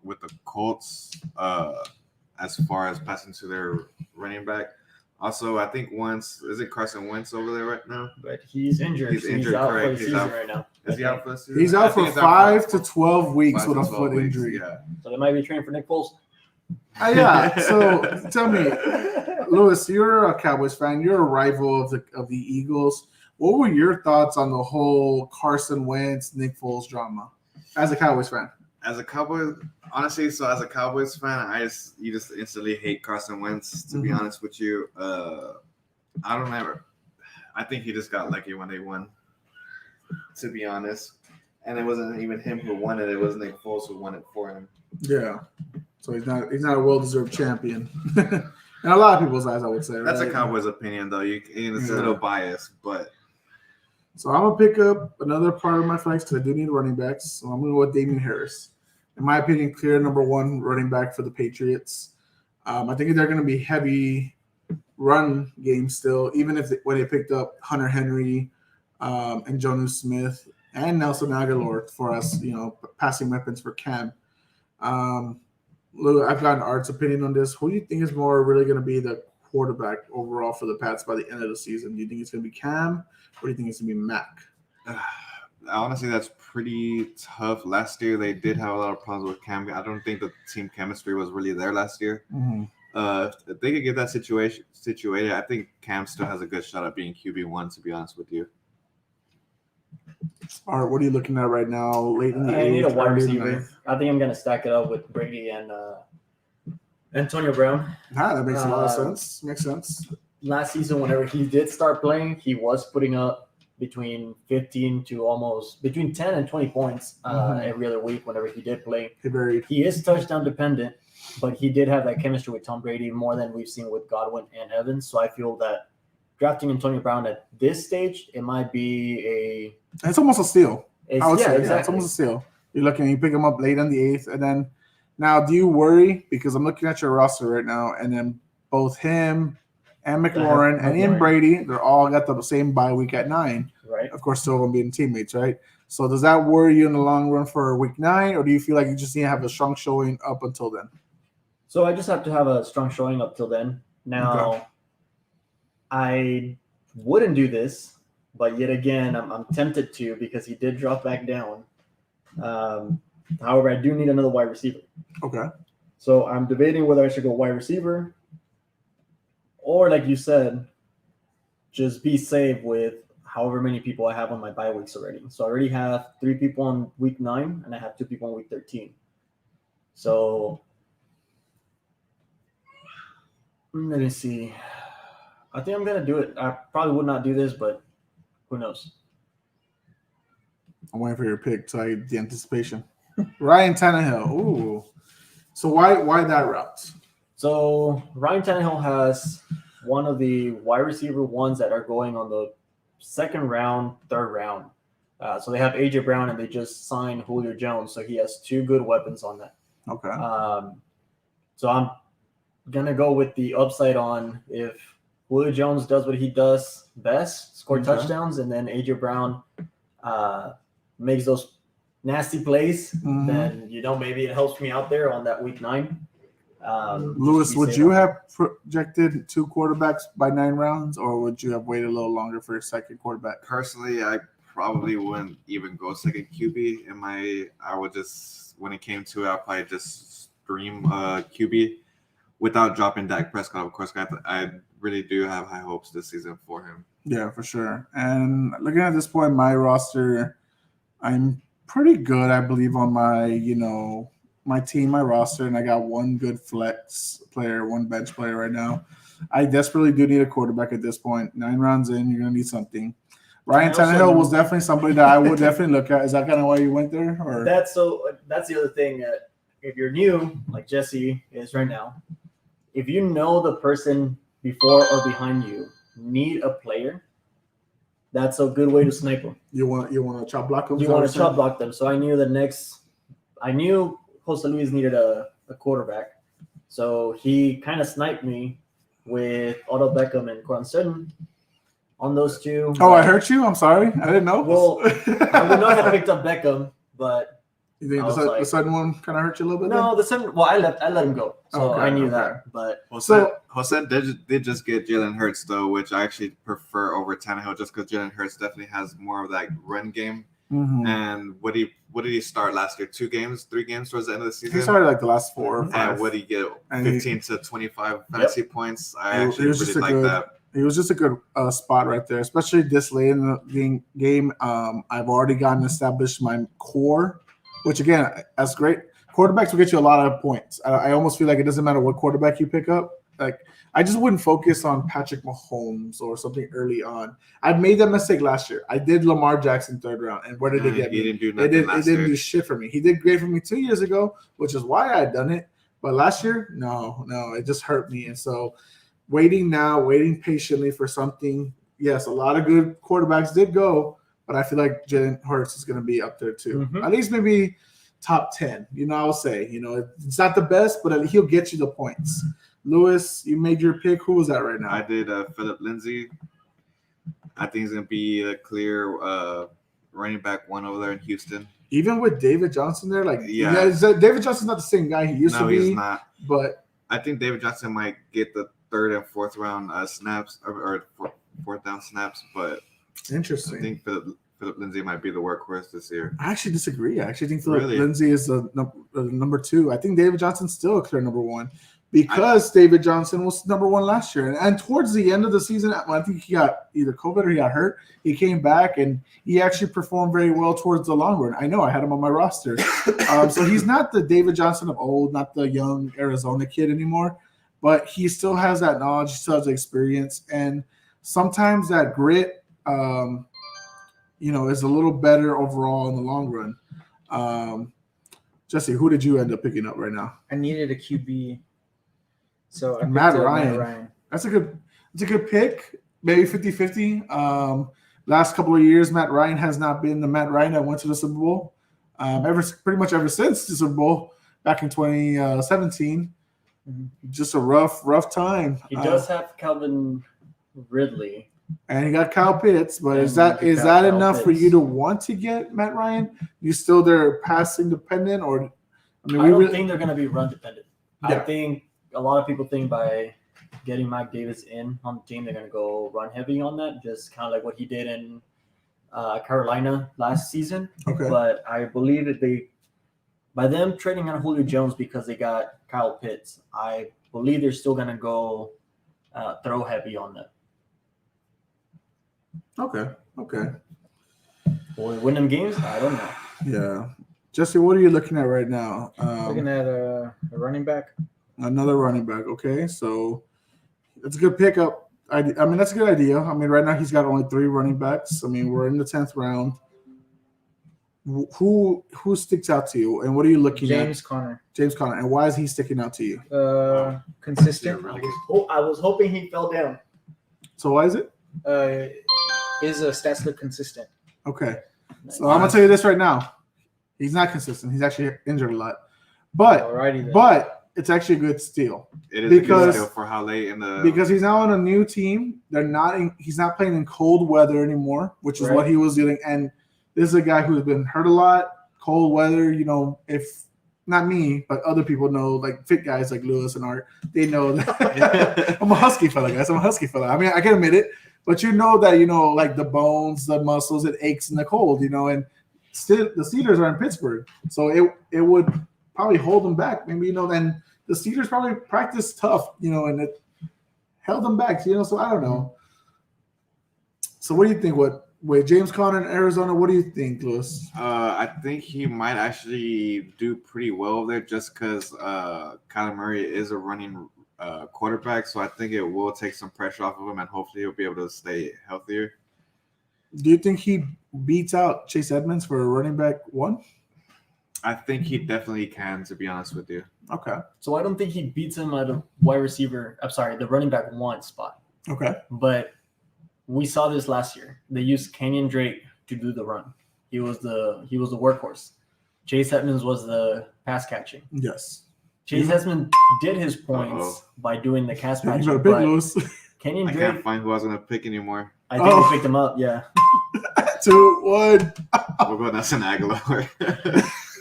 with the Colts, as far as passing to their running back. Also, I think is it Carson Wentz over there right now? But he's injured. He's injured, out correct. for the season right now. Is he out for the season? He's out for 5 to 12 weeks 5 with to a 12 foot weeks, injury. Yeah. So they might be training for Nick Foles. Yeah. So tell me, Lewis, you're a Cowboys fan. You're a rival of the Eagles. What were your thoughts on the whole Carson Wentz, Nick Foles drama as a Cowboys fan? As a Cowboys, honestly, as a Cowboys fan, you just instantly hate Carson Wentz. To be honest with you, I don't ever. I think he just got lucky when they won. To be honest, and it wasn't even him who won it; it was Nick Foles who won it for him. Yeah. So he's not a well-deserved champion. In a lot of people's eyes, I would say. That's right? a Cowboys opinion, though. It's a little biased, but So I'm gonna pick up another part of my flex because I do need running backs. So I'm gonna go with Damian Harris. In my opinion, clear number 1 running back for the Patriots. I think they're gonna be heavy run game still, even when they picked up Hunter Henry and Jonnu Smith and Nelson Aguilar for us, passing weapons for Cam. Lou, I've gotten Art's opinion on this. Who do you think is more really going to be the quarterback overall for the Pats by the end of the season? Do you think it's going to be Cam, or do you think it's going to be Mac? honestly, that's pretty tough. Last year, they did have a lot of problems with Cam. I don't think the team chemistry was really there last year. Mm-hmm. If they could get that situated, I think Cam still has a good shot at being QB1, to be honest with you. All right, what are you looking at right now? Late in the I need a wide early receiver. ninth? I think I'm going to stack it up with Brady and Antonio Brown. That makes a lot of sense. Makes sense. Last season, whenever he did start playing, he was putting up between 15 to almost between 10 and 20 points every other week whenever he did play. He is touchdown dependent, but he did have that chemistry with Tom Brady more than we've seen with Godwin and Evans. So I feel that drafting Antonio Brown at this stage, it might be It's almost a steal. I would say, exactly. yeah, it's almost a steal. You pick him up late in the 8th, and then now do you worry, because I'm looking at your roster right now, and then both him and McLaurin and Ian Brady, they're all got the same bye week at 9. Right. Of course, still going to be in teammates, right? So does that worry you in the long run for week 9, or do you feel like you just need to have a strong showing up until then? So I just have to have a strong showing up till then. Now, I wouldn't do this, but yet again, I'm tempted to because he did drop back down. However, I do need another wide receiver. Okay. So I'm debating whether I should go wide receiver or, like you said, just be safe with however many people I have on my bye weeks already. So I already have 3 people on week 9, and I have 2 people on week 13. So let me see. I think I'm going to do it. I probably would not do this, but who knows? I'm waiting for your pick, so I the anticipation. Ryan Tannehill. Ooh. So why that route? So Ryan Tannehill has one of the wide receiver ones that are going on the 2nd round, 3rd round. So they have AJ Brown, and they just signed Julio Jones. So he has 2 good weapons on that. Okay. So I'm going to go with the upside on if Julio Jones does what he does best, score touchdowns, and then AJ Brown makes those nasty plays, then, maybe it helps me out there on that week 9. Lewis, would you have projected 2 quarterbacks by 9 rounds, or would you have waited a little longer for your second quarterback? Personally, I probably wouldn't even go second QB. I would just, when it came to it, I'd probably just stream QB without dropping Dak Prescott. Of course, I really do have high hopes this season for him. Yeah, for sure. And looking at this point, my roster, I'm pretty good, I believe, on my, my team, my roster, and I got 1 good flex player, 1 bench player right now. I desperately do need a quarterback at this point. 9 rounds in, you're going to need something. Ryan I also Tannehill know- was definitely somebody that I would definitely look at. Is that kind of why you went there? Or That's the other thing. If you're new, like Jesse is right now, if you know the person before or behind you need a player, that's a good way to snipe them. you want to chop block them? You want to chop block them. So I knew I knew Jose Luis needed a quarterback. So he kind of sniped me with Otto Beckham and Quan Sutton on those two. Oh, I hurt you. I'm sorry. I didn't know. Well, I would not have picked up Beckham, but You think I was the like- sudden one kind of hurt you a little bit? no, the Sutton. Well, I let him go, so Okay, I knew okay. that. But Jose did just get Jalen Hurts though, which I actually prefer over Tannehill, just because Jalen Hurts definitely has more of that run game. Mhm. And what did he start last year? 2 games, 3 games towards the end of the season. He started like the last 4 or 5. And what did he get? And 15 to 25 fantasy points. I He actually was really just a like good- that. It was just a good spot right there, especially this late in the game. I've already gotten established my core, which again, that's great. Quarterbacks will get you a lot of points. I almost feel like it doesn't matter what quarterback you pick up. Like I just wouldn't focus on Patrick Mahomes or something early on. I made that mistake last year. I did Lamar Jackson 3rd round, and where did it get He me? didn't do It nothing didn't. It last didn't year. do shit for me. He did great for me 2 years ago, which is why I had done it. But last year, no, it just hurt me. And so, waiting patiently for something. Yes, a lot of good quarterbacks did go, but I feel like Jalen Hurts is going to be up there too. Mhm. At least maybe top 10. I will say. It's not the best, but he'll get you the points. Lewis, you made your pick. Who was that right now? I did Philip Lindsay. I think he's going to be a clear running back 1 over there in Houston. Even with David Johnson there, Yeah. David Johnson's not the same guy he used to No, be. he's not. But I think David Johnson might get the 3rd and 4th round snaps or 4th down snaps, but I interesting. think Philip Lindsay might be the workhorse this year. I actually disagree. I actually think Philip Really? Lindsay is the number 2. I think David Johnson's still a clear number 1 because David Johnson was number 1 last year. And towards the end of the season, I think he got either COVID or he got hurt. He came back and he actually performed very well towards the long run. I know I had him on my roster. So he's not the David Johnson of old, not the young Arizona kid anymore, but he still has that knowledge, he still has the experience. And sometimes that grit, is a little better overall in the long run. Jesse, who did you end up picking up right now? I needed a QB, so I picked Matt up Ryan. That's a good pick. Maybe 50-50. Last couple of years, Matt Ryan has not been the Matt Ryan that went to the Super Bowl. Pretty much ever since the Super Bowl back in 2017. Just a rough time. he does have Calvin Ridley. And he got Kyle Pitts, but is And that he got that Kyle enough for Pitts. you to want to get Matt Ryan? You still there passing dependent, or I don't think they're going to be run dependent. Yeah. I think a lot of people think by getting Mike Davis in on the team, they're going to go run heavy on that, just kind of like what he did in Carolina last season. Okay. But I believe that by them trading on Julio Jones because they got Kyle Pitts, I believe they're still going to go throw heavy on them. Okay. Will we win them games? I don't know. Yeah. Jesse, what are you looking at right now? looking at a running back. Another running back. Okay, so that's a good pickup. I mean, that's a good idea. I mean, right now he's got only 3 running backs. I mean, we're in the 10th round. Who sticks out to you, and what are you looking at? James Conner. James Conner, and why is he sticking out to you? Consistent. I was hoping he fell down. So why is it? His stats look consistent. Okay, so I'm gonna tell you this right now. He's not consistent. He's actually injured a lot, but Alrighty then. but it's actually a good steal It is a Because- good steal for how late in the because he's now on a new team. He's not playing in cold weather anymore, which is what Right. he was doing. And this is a guy who's been hurt a lot. Cold weather, if not me, but other people know, like fit guys like Lewis and Art, they know that I'm a husky fella, guys. I'm a husky fella. I mean, I can admit it, but that, like the bones, the muscles, it aches in the cold, and still the Steelers are in Pittsburgh. So it would probably hold them back. Maybe, and the Steelers probably practice tough, and it held them back, so I don't know. So what do you think? With James Conner in Arizona, what do you think, Lewis? I think he might actually do pretty well there just because Kyler Murray is a running quarterback. So I think it will take some pressure off of him, and hopefully he'll be able to stay healthier. Do you think he beats out Chase Edmonds for running back 1? I think he definitely can, to be honest with you. Okay. So I don't think he beats him at a wide receiver. I'm sorry, the running back 1 spot. Okay. But we saw this last year. They used Kenyon Drake to do the run. He was the workhorse. Chase Edmonds was the pass catching. Yes. Chase Edmonds did his points by doing the pass catching. You got a big loss. Kenyon I Drake. can't find who I was gonna pick anymore. I think we picked him up. Yeah. 2, 1. We'll go Nelson Aguilar.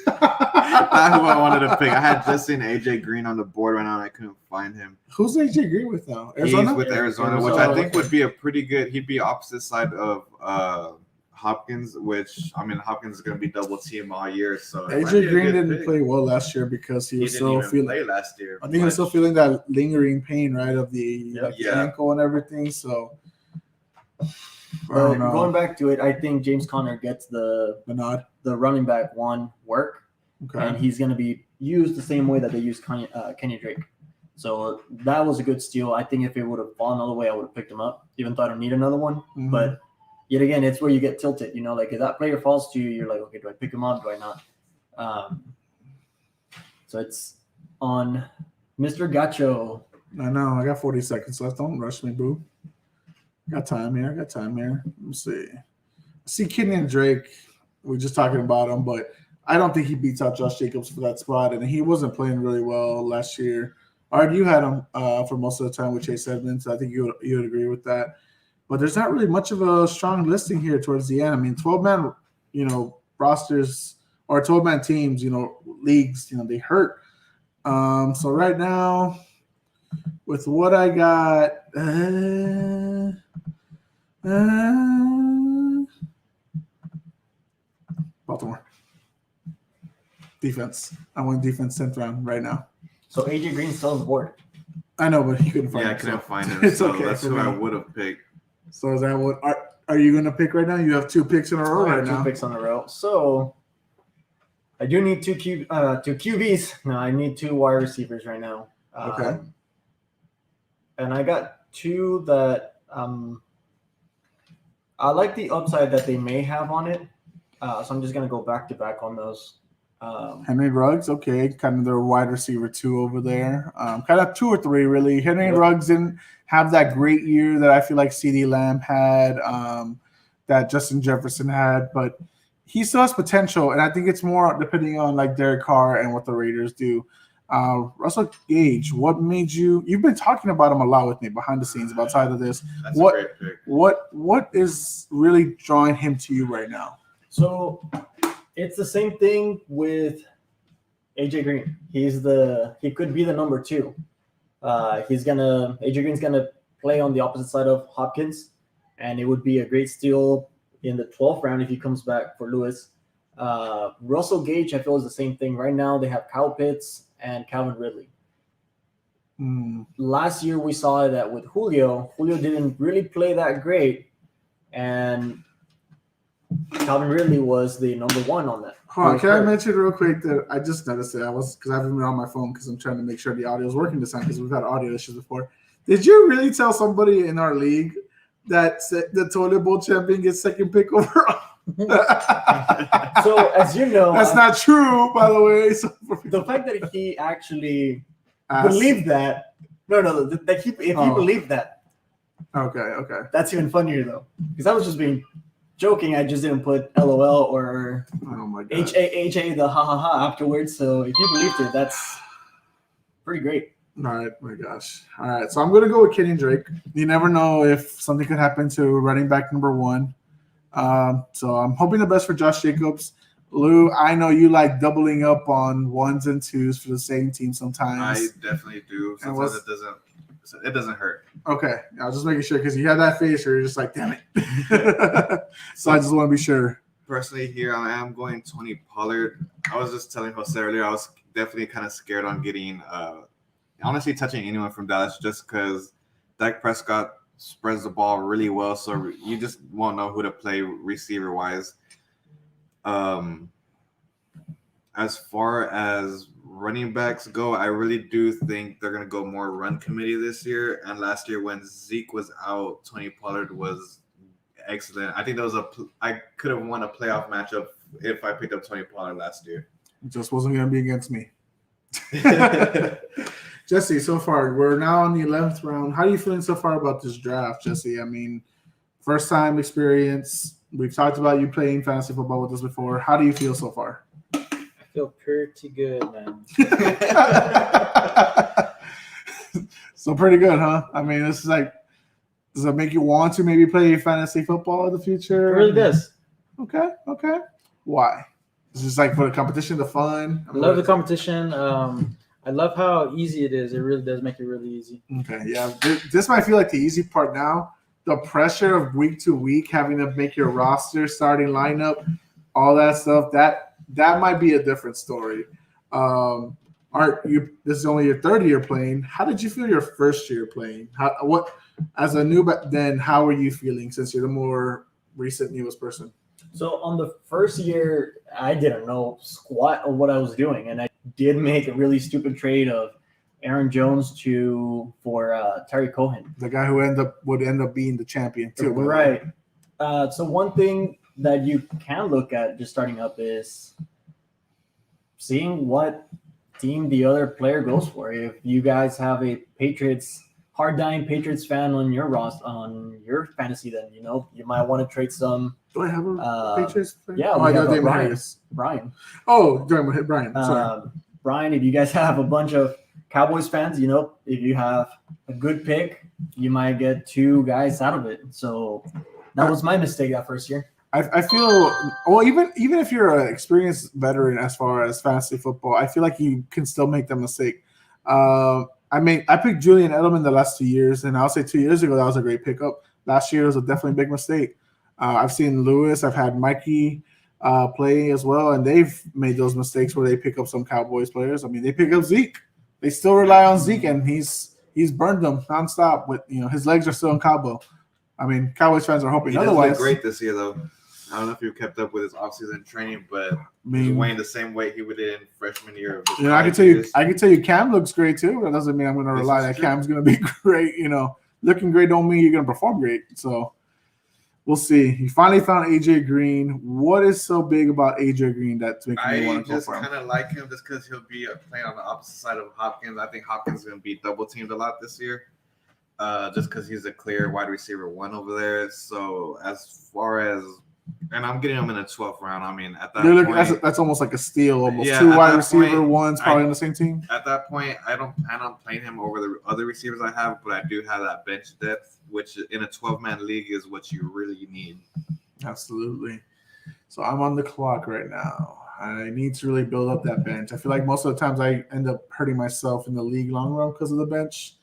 Not who I wanted to pick. I had just seen AJ Green on the board right now, and I couldn't find him. Who's AJ Green with now? Arizona? He's with Arizona, which I think would be a pretty good. He'd be opposite side of Hopkins, which I mean, Hopkins is going to be double team all year. So AJ Green didn't play well last year because he was still feeling. Play last year. I think he was still feeling that lingering pain, right, of the ankle and everything. So. Going back to it, I think James Conner gets the nod, the running back 1 work, and he's going to be used the same way that they used Kenny Drake. So that was a good steal. I think if it would have fallen all the way, I would have picked him up, even though I don't need another one. Mm-hmm. But yet again, it's where you get tilted. Like if that player falls to you, you're like, okay, do I pick him up? Do I not? So it's on Mr. Gacho. I know. I got 40 seconds left. Don't rush me, boo. Got time here. Let me see. I see Kenyon Drake. We're just talking about him, but I don't think he beats out Josh Jacobs for that spot, and he wasn't playing really well last year. Art, you had him for most of the time with Chase Edmonds. I think you would agree with that. But there's not really much of a strong listing here towards the end. I mean, 12-man, rosters or 12-man teams, leagues, they hurt. So right now, with what I got, Baltimore. Defense. I want defense 10th round right now. So AJ Green's still on the board. I know, but he couldn't find it. I couldn't find him. It's so okay. That's who I would have picked. So is that what are you going to pick right now? You have 2 picks in a row right now. 2 picks in a row. So I do need 2 QBs. No, I need 2 wide receivers right now. Okay. And I got 2 that I like the upside that they may have on it. So I'm just going to go back to back on those. Henry Ruggs, okay, kind of their wide receiver 2 over there. Kind of 2 or 3, really. Henry Ruggs didn't have that great year that I feel like CeeDee Lamb had, that Justin Jefferson had, but he still has potential, and I think it's more depending on like Derek Carr and what the Raiders do. Russell Gage, what made you've been talking about him a lot with me behind the scenes outside of this. That's a great pick. What is really drawing him to you right now? So it's the same thing with AJ Green. He could be the number 2. AJ Green's gonna play on the opposite side of Hopkins, and it would be a great steal in the 12th round if he comes back for Lewis. Russell Gage, I feel, is the same thing. Right now they have Kyle Pitts and Calvin Ridley. Last year we saw that with Julio didn't really play that great, and Calvin Ridley was the number 1 on that. Hold on, can I mention real quick that I just noticed it? Because I haven't been on my phone because I'm trying to make sure the audio is working this time because we've had audio issues before. Did you really tell somebody in our league that the toilet bowl champion gets 2nd pick overall? So as you know, that's not true, by the way. So the fact that he actually believed that, that he believed that. Okay. That's even funnier though, because I was just being joking. I just didn't put LOL or HA the ha ha ha afterwards. So if you believed it, that's pretty great. All right, my gosh. All right, so I'm going to go with Kenyon Drake. You never know if something could happen to running back number 1. So I'm hoping the best for Josh Jacobs. Lou, I know you like doubling up on 1s and 2s for the same team sometimes. I definitely do. Sometimes it doesn't hurt. Okay, I was just making sure because you had that face where you're just like, damn it. So I just want to be sure. Personally, here I am going Tony Pollard. I was just telling Jose earlier, I was definitely kind of scared on getting honestly touching anyone from Dallas just because Dak Prescott spreads the ball really well, so you just won't know who to play receiver-wise. As far as running backs go, I really do think they're going to go more run committee this year. And last year when Zeke was out, Tony Pollard was excellent. I think I could have won a playoff matchup if I picked up Tony Pollard last year. It just wasn't going to be against me. Jesse, so far, we're now on the 11th round. How are you feeling so far about this draft, Jesse? I mean, first time experience. We've talked about you playing fantasy football with us before. How do you feel so far? I feel pretty good, man. So pretty good, huh? I mean, this is like, does it make you want to maybe play fantasy football in the future? It really does. Okay. Why? It's just like for the competition, the fun. I love the competition. I love how easy it is. It really does make it really easy. Okay, yeah. This might feel like the easy part now. The pressure of week to week, having to make your roster, starting lineup, all that stuff, that might be a different story. Art, this is only your third year playing. How did you feel your first year playing? As a new, then how are you feeling since you're the more recent newest person? So on the first year, I didn't know squat of what I was doing, and I did make a really stupid trade of Aaron Jones for Terry Cohen, the guy who would end up being the champion too. Right. So one thing that you can look at just starting up is seeing what team the other player goes for. If you guys have a hard-dying Patriots fan on your roster, on your fantasy, then you might want to trade some. Do I have a Patriots fan? Yeah, I know Brian. Oh, Brian. Sorry. Brian, if you guys have a bunch of Cowboys fans, if you have a good pick, you might get two guys out of it. So that was my mistake that first year. I feel even if you're an experienced veteran as far as fantasy football, I feel like you can still make that mistake. I picked Julian Edelman the last 2 years, and I'll say 2 years ago that was a great pickup. Last year was definitely a big mistake. I've seen Lewis, I've had Mikey play as well, and they've made those mistakes where they pick up some Cowboys players. I mean, they pick up Zeke. They still rely on Zeke, and he's burned them nonstop. With his legs are still in Cabo. I mean, Cowboys fans are hoping he otherwise. He does look great this year, though. I don't know if you kept up with his offseason training, but he's weighing the same weight he would in freshman year. I can tell you, Cam looks great too. That doesn't mean I'm going to rely that Cam's going to be great. Looking great don't mean you're going to perform great. So we'll see. You finally found AJ Green. What is so big about AJ Green that's making me want to go for him? I just kind of like him just because he'll be playing on the opposite side of Hopkins. I think Hopkins is going to be double teamed a lot this year. Just because he's a clear wide receiver one over there. So as far as and I'm getting him in the 12th round. I mean, at that point, that's almost like a steal. Almost two wide receiver ones probably on the same team. At that point, I don't plan on playing him over the other receivers I have, but I do have that bench depth, which in a 12-man league is what you really need. Absolutely. So I'm on the clock right now. I need to really build up that bench. I feel like most of the times I end up hurting myself in the league long run because of the bench.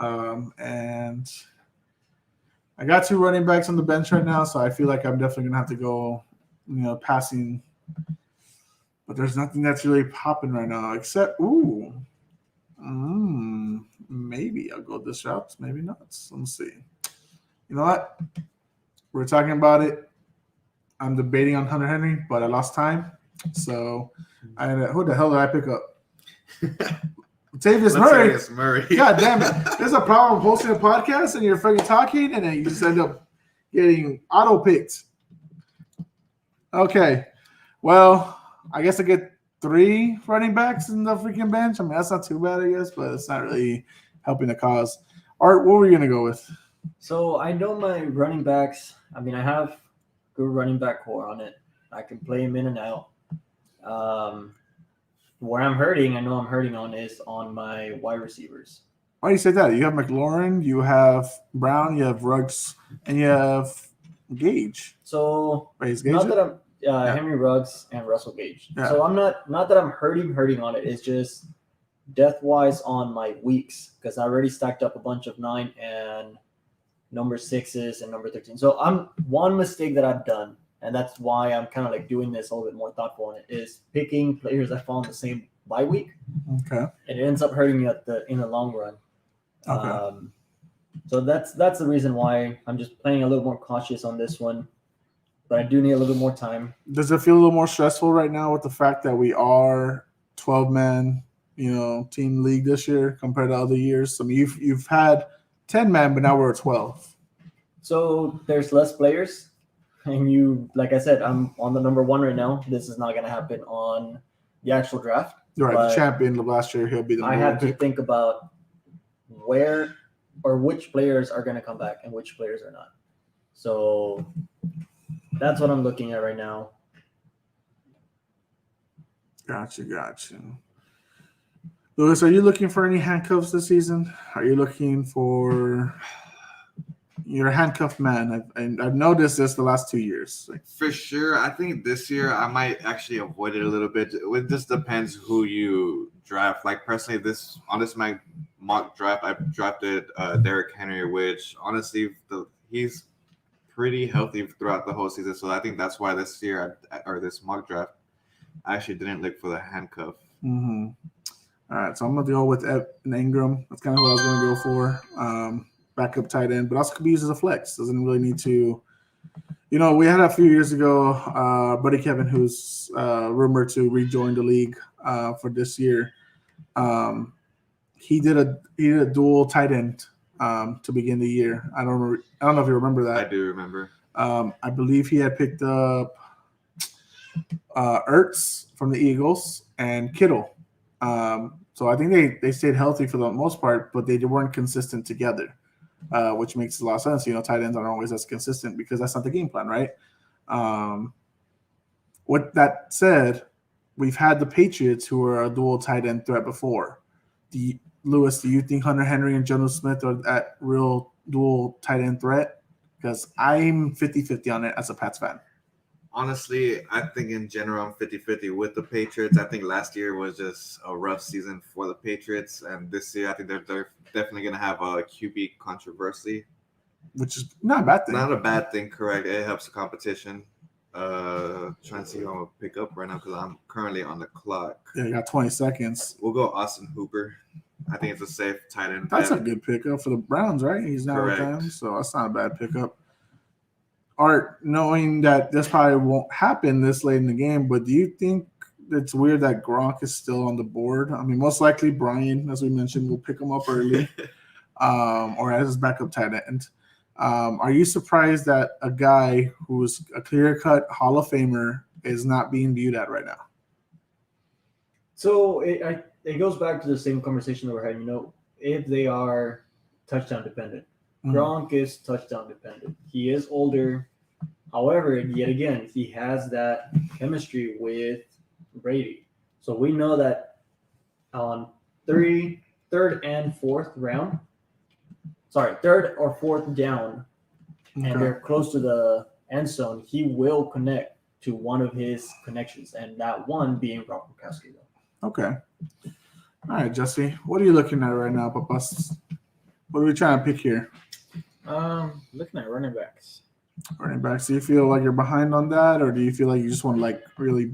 And I got 2 running backs on the bench right now, so I feel like I'm definitely going to have to go, passing. But there's nothing that's really popping right now except, maybe I'll go this route, maybe not. Let me see. You know what? We're talking about it. I'm debating on Hunter Henry, but I lost time. So who the hell did I pick up? Latavius Murray. God damn it. There's a problem hosting a podcast and you're fucking talking and then you just end up getting auto-picked. Okay. Well, I guess I get 3 running backs in the freaking bench. I mean, that's not too bad, I guess, but it's not really helping the cause. Art, what were you going to go with? So I know my running backs. I mean, I have good running back core on it. I can play him in and out. Where I'm hurting on is on my wide receivers. Why do you say that? You have McLaurin, you have Brown, you have Ruggs, and you have Gage. So Gage? Not that I'm Henry Ruggs and Russell Gage. Yeah. So I'm not that I'm hurting on it. It's just depth-wise on my weeks because I already stacked up a bunch of 9 and number 6s and number 13. So I'm one mistake that I've done. And that's why I'm kind of like doing this a little bit more thoughtful on it, is picking players that fall in the same bye week. Okay. And it ends up hurting you in the long run. Okay. So that's the reason why I'm just playing a little more cautious on this one. But I do need a little bit more time. Does it feel a little more stressful right now with the fact that we are 12-man, team league this year compared to other years? I mean, you've had 10-man, but now we're at 12. So there's less players, and you, like I said, I'm on the number 1 right now. This is not going to happen on the actual draft. Right, but the champion of last year, he'll be the I number have 1 to pick. think about where or which players are going to come back and which players are not. So that's what I'm looking at right now. Gotcha. Lewis, are you looking for any handcuffs this season? Are you looking for... You're a handcuffed man, and I've noticed this the last 2 years. For sure, I think this year I might actually avoid it a little bit. It just depends who you draft. Like personally, my mock draft, I drafted Derrick Henry, which honestly, he's pretty healthy throughout the whole season. So I think that's why this year or this mock draft, I actually didn't look for the handcuff. Mm-hmm. All right, so I'm gonna go with Ingram. That's kind of what I was gonna go for. Backup tight end, but also could be used as a flex. Doesn't really need to. We had a few years ago, Buddy Kevin, who's rumored to rejoin the league for this year. He did a dual tight end to begin the year. I don't know if you remember that. I do remember. I believe he had picked up Ertz from the Eagles and Kittle. So I think they stayed healthy for the most part, but they weren't consistent together. Which makes a lot of sense. Tight ends aren't always as consistent because that's not the game plan, right? With that said, we've had the Patriots who are a dual tight end threat before. Lewis, do you think Hunter Henry and Jonnu Smith are that real dual tight end threat? Because I'm 50-50 on it as a Pats fan. Honestly, I think in general I'm 50-50 with the Patriots. I think last year was just a rough season for the Patriots, and this year I think they're definitely going to have a QB controversy. Which is not a bad thing. Not a bad thing, correct. It helps the competition. Trying to see who I'm going to pick up right now because I'm currently on the clock. Yeah, you got 20 seconds. We'll go Austin Hooper. I think it's a safe tight end. That's a good pickup for the Browns, right? He's not with them, so that's not a bad pickup. Art, knowing that this probably won't happen this late in the game, but do you think it's weird that Gronk is still on the board? I mean, most likely Brian, as we mentioned, will pick him up early or as his backup tight end. Are you surprised that a guy who's a clear-cut Hall of Famer is not being viewed at right now? So it goes back to the same conversation that we're having. If they are touchdown dependent. Gronk is touchdown dependent. He is older. However, yet again, he has that chemistry with Brady. So we know that on third or fourth down, and they're close to the end zone, he will connect to one of his connections, and that one being Rob Gronkowski. Okay. All right, Jesse, what are you looking at right now, Papas? What are we trying to pick here? Looking at running backs. Running backs. Do you feel like you're behind on that, or do you feel like you just want to really,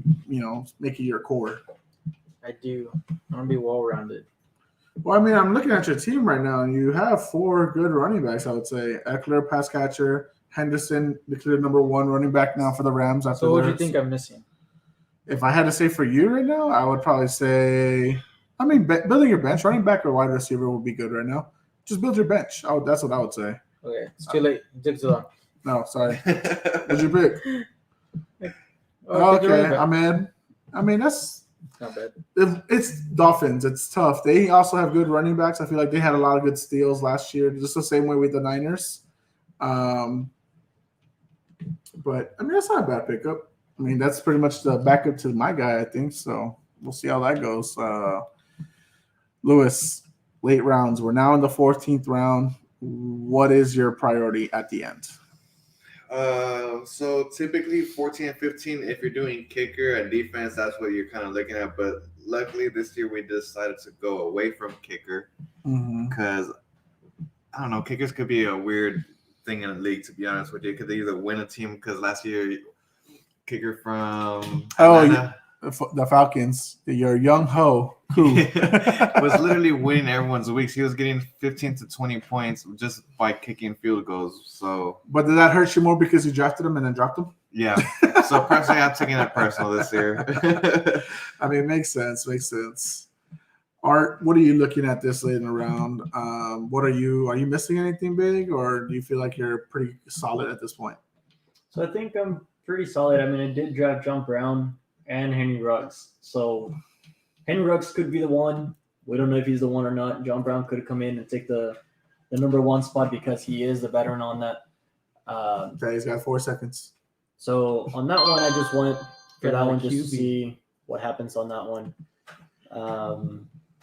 make it your core? I do. I want to be well-rounded. Well, I mean, I'm looking at your team right now, and you have 4 good running backs. I would say Eckler, pass catcher, Henderson, declared number 1 running back now for the Rams. So, what do you think I'm missing? If I had to say for you right now, I would probably say, building your bench, running back or wide receiver would be good right now. Just build your bench. That's what I would say. Okay, it's too late. It took too long. No, sorry. What'd you pick? Okay, I'm in. I mean, that's not bad. It's Dolphins. It's tough. They also have good running backs. I feel like they had a lot of good steals last year, just the same way with the Niners. But I mean, that's not a bad pickup. I mean, that's pretty much the backup to my guy, I think. So we'll see how that goes. Lewis, late rounds. We're now in the 14th round. What is your priority at the end? So typically 14 and 15, if you're doing kicker and defense, that's what you're kind of looking at. But luckily this year we decided to go away from kicker because I don't know, kickers could be a weird thing in the league, to be honest with you, because they either win a team, because last year kicker from Atlanta, the Falcons, your young ho who was literally winning everyone's weeks. He was getting 15 to 20 points just by kicking field goals. So, but did that hurt you more because you drafted him and then dropped him? Yeah. So personally, I'm taking it personal this year. I mean, makes sense. Art, what are you looking at this late in the round? Are you missing anything big, or do you feel like you're pretty solid at this point? So I think I'm pretty solid. I mean, I did draft John Brown and Henry Ruggs. So Henry Ruggs could be the one. We don't know if he's the one or not. John Brown could come in and take the number one spot because he is the veteran on that. Okay, he's got 4 seconds. So on that one, I just wanted for that one just to QB. see what happens on that one.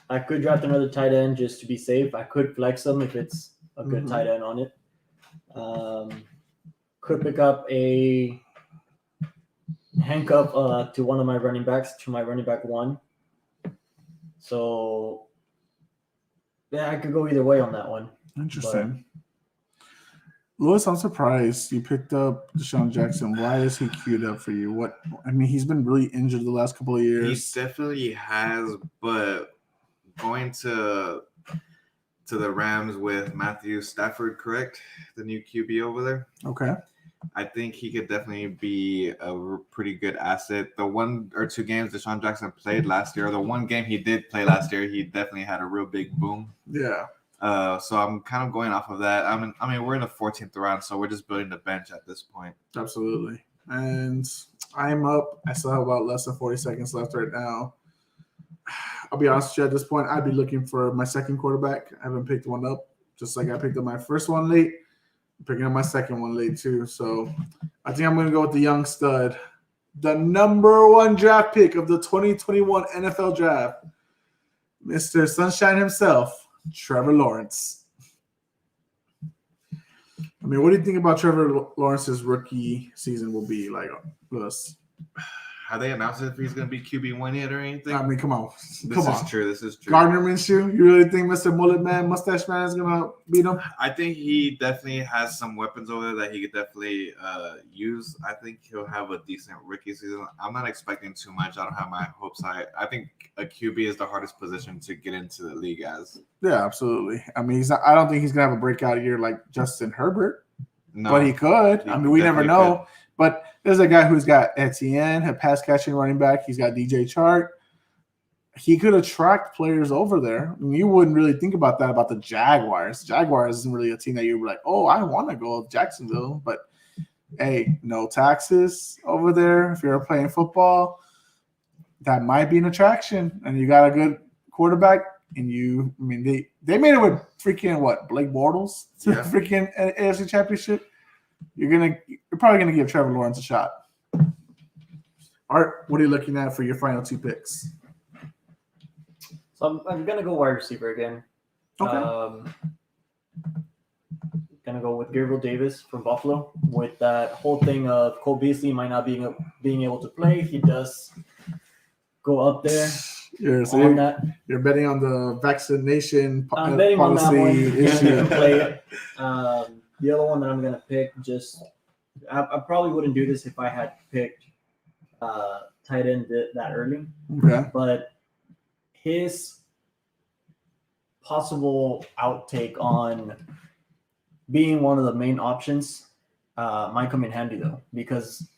I could draft another tight end just to be safe. I could flex him if it's a good tight end on it. Could pick up a handcuff to one of my running backs, to my running back one. So yeah, I could go either way on that one. Interesting. Lewis, I'm surprised you picked up Deshaun Jackson. Why is he queued up for you? He's been really injured the last couple of years. He definitely has, but going to the Rams with Matthew Stafford, correct? The new QB over there. Okay. I think he could definitely be a pretty good asset. The 1 or 2 games Deshaun Jackson played last year, the one game he did play last year, he definitely had a real big boom. Yeah. So I'm kind of going off of that. I mean, we're in the 14th round, so we're just building the bench at this point. Absolutely. And I'm up. I still have about less than 40 seconds left right now. I'll be honest with you, at this point, I'd be looking for my second quarterback. I haven't picked one up. Just like I picked up my first one late, I'm picking up my second one late too. So I think I'm going to go with the young stud, the number 1 draft pick of the 2021 NFL draft, Mr. Sunshine himself, Trevor Lawrence. I mean, what do you think about Trevor Lawrence's rookie season will be like, Lewis? Have they announced if he's going to be QB1 yet or anything? I mean, come on. This is true. Gardner Minshew, you really think Mr. Mullet Man, Mustache Man is going to beat him? I think he definitely has some weapons over there that he could definitely use. I think he'll have a decent rookie season. I'm not expecting too much. I don't have my hopes high. I think a QB is the hardest position to get into the league as. Yeah, absolutely. I mean, I don't think he's going to have a breakout year like Justin Herbert. No, but he could. I mean, we never know. Could. But there's a guy who's got Etienne, a pass-catching running back. He's got DJ Chark. He could attract players over there. I mean, you wouldn't really think about that about the Jaguars. Jaguars isn't really a team that you'd be like, oh, I want to go to Jacksonville. But, hey, no taxes over there. If you're playing football, that might be an attraction. And you got a good quarterback. And they made it with freaking Blake Bortles to the freaking AFC Championship. You're probably gonna give Trevor Lawrence a shot. Art, what are you looking at for your final 2 picks? So I'm gonna go wide receiver again. Okay. Gonna go with Gabriel Davis from Buffalo. With that whole thing of Cole Beasley might not being able to play, he does go up there. You're betting on the vaccination I'm betting on that one. issue. Play. The other one that I'm going to pick, I probably wouldn't do this if I had picked tight end that early. Okay. But his possible outtake on being one of the main options might come in handy, though, because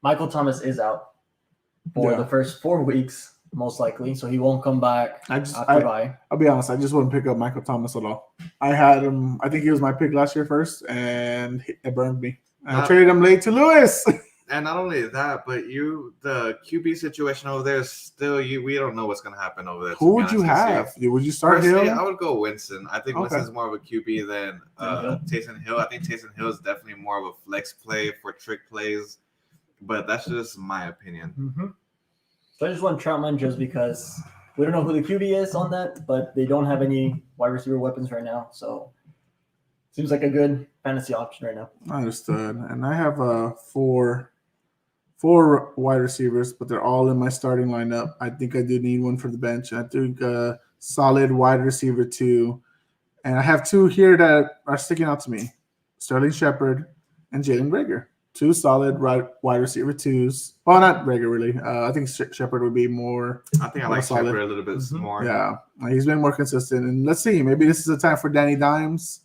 Michael Thomas is out for the first 4 weeks. Most likely, so he won't come back. I'll be honest, I just wouldn't pick up Michael Thomas at all. I had him. I think he was my pick last year first, and it burned me. I traded him late to Lewis. And not only that, but the QB situation over there is still we don't know what's going to happen over there. Who would you have? Would you start Hill? I would go Winston. I think Winston's more of a QB than Taysom Hill. I think Taysom Hill is definitely more of a flex play for trick plays, but that's just my opinion. Mm-hmm. So I just want Troutman just because we don't know who the QB is on that, but they don't have any wide receiver weapons right now. So seems like a good fantasy option right now. I understood. And I have four wide receivers, but they're all in my starting lineup. I think I do need one for the bench. I think solid wide receiver 2. And I have 2 here that are sticking out to me. Sterling Shepard and Jalen Reagor. 2 solid wide receiver 2s. Well, not Reagor, really. I think Shepard would be more. I think I like solid. Shepard a little bit more. Yeah, he's been more consistent. And let's see, maybe this is a time for Danny Dimes.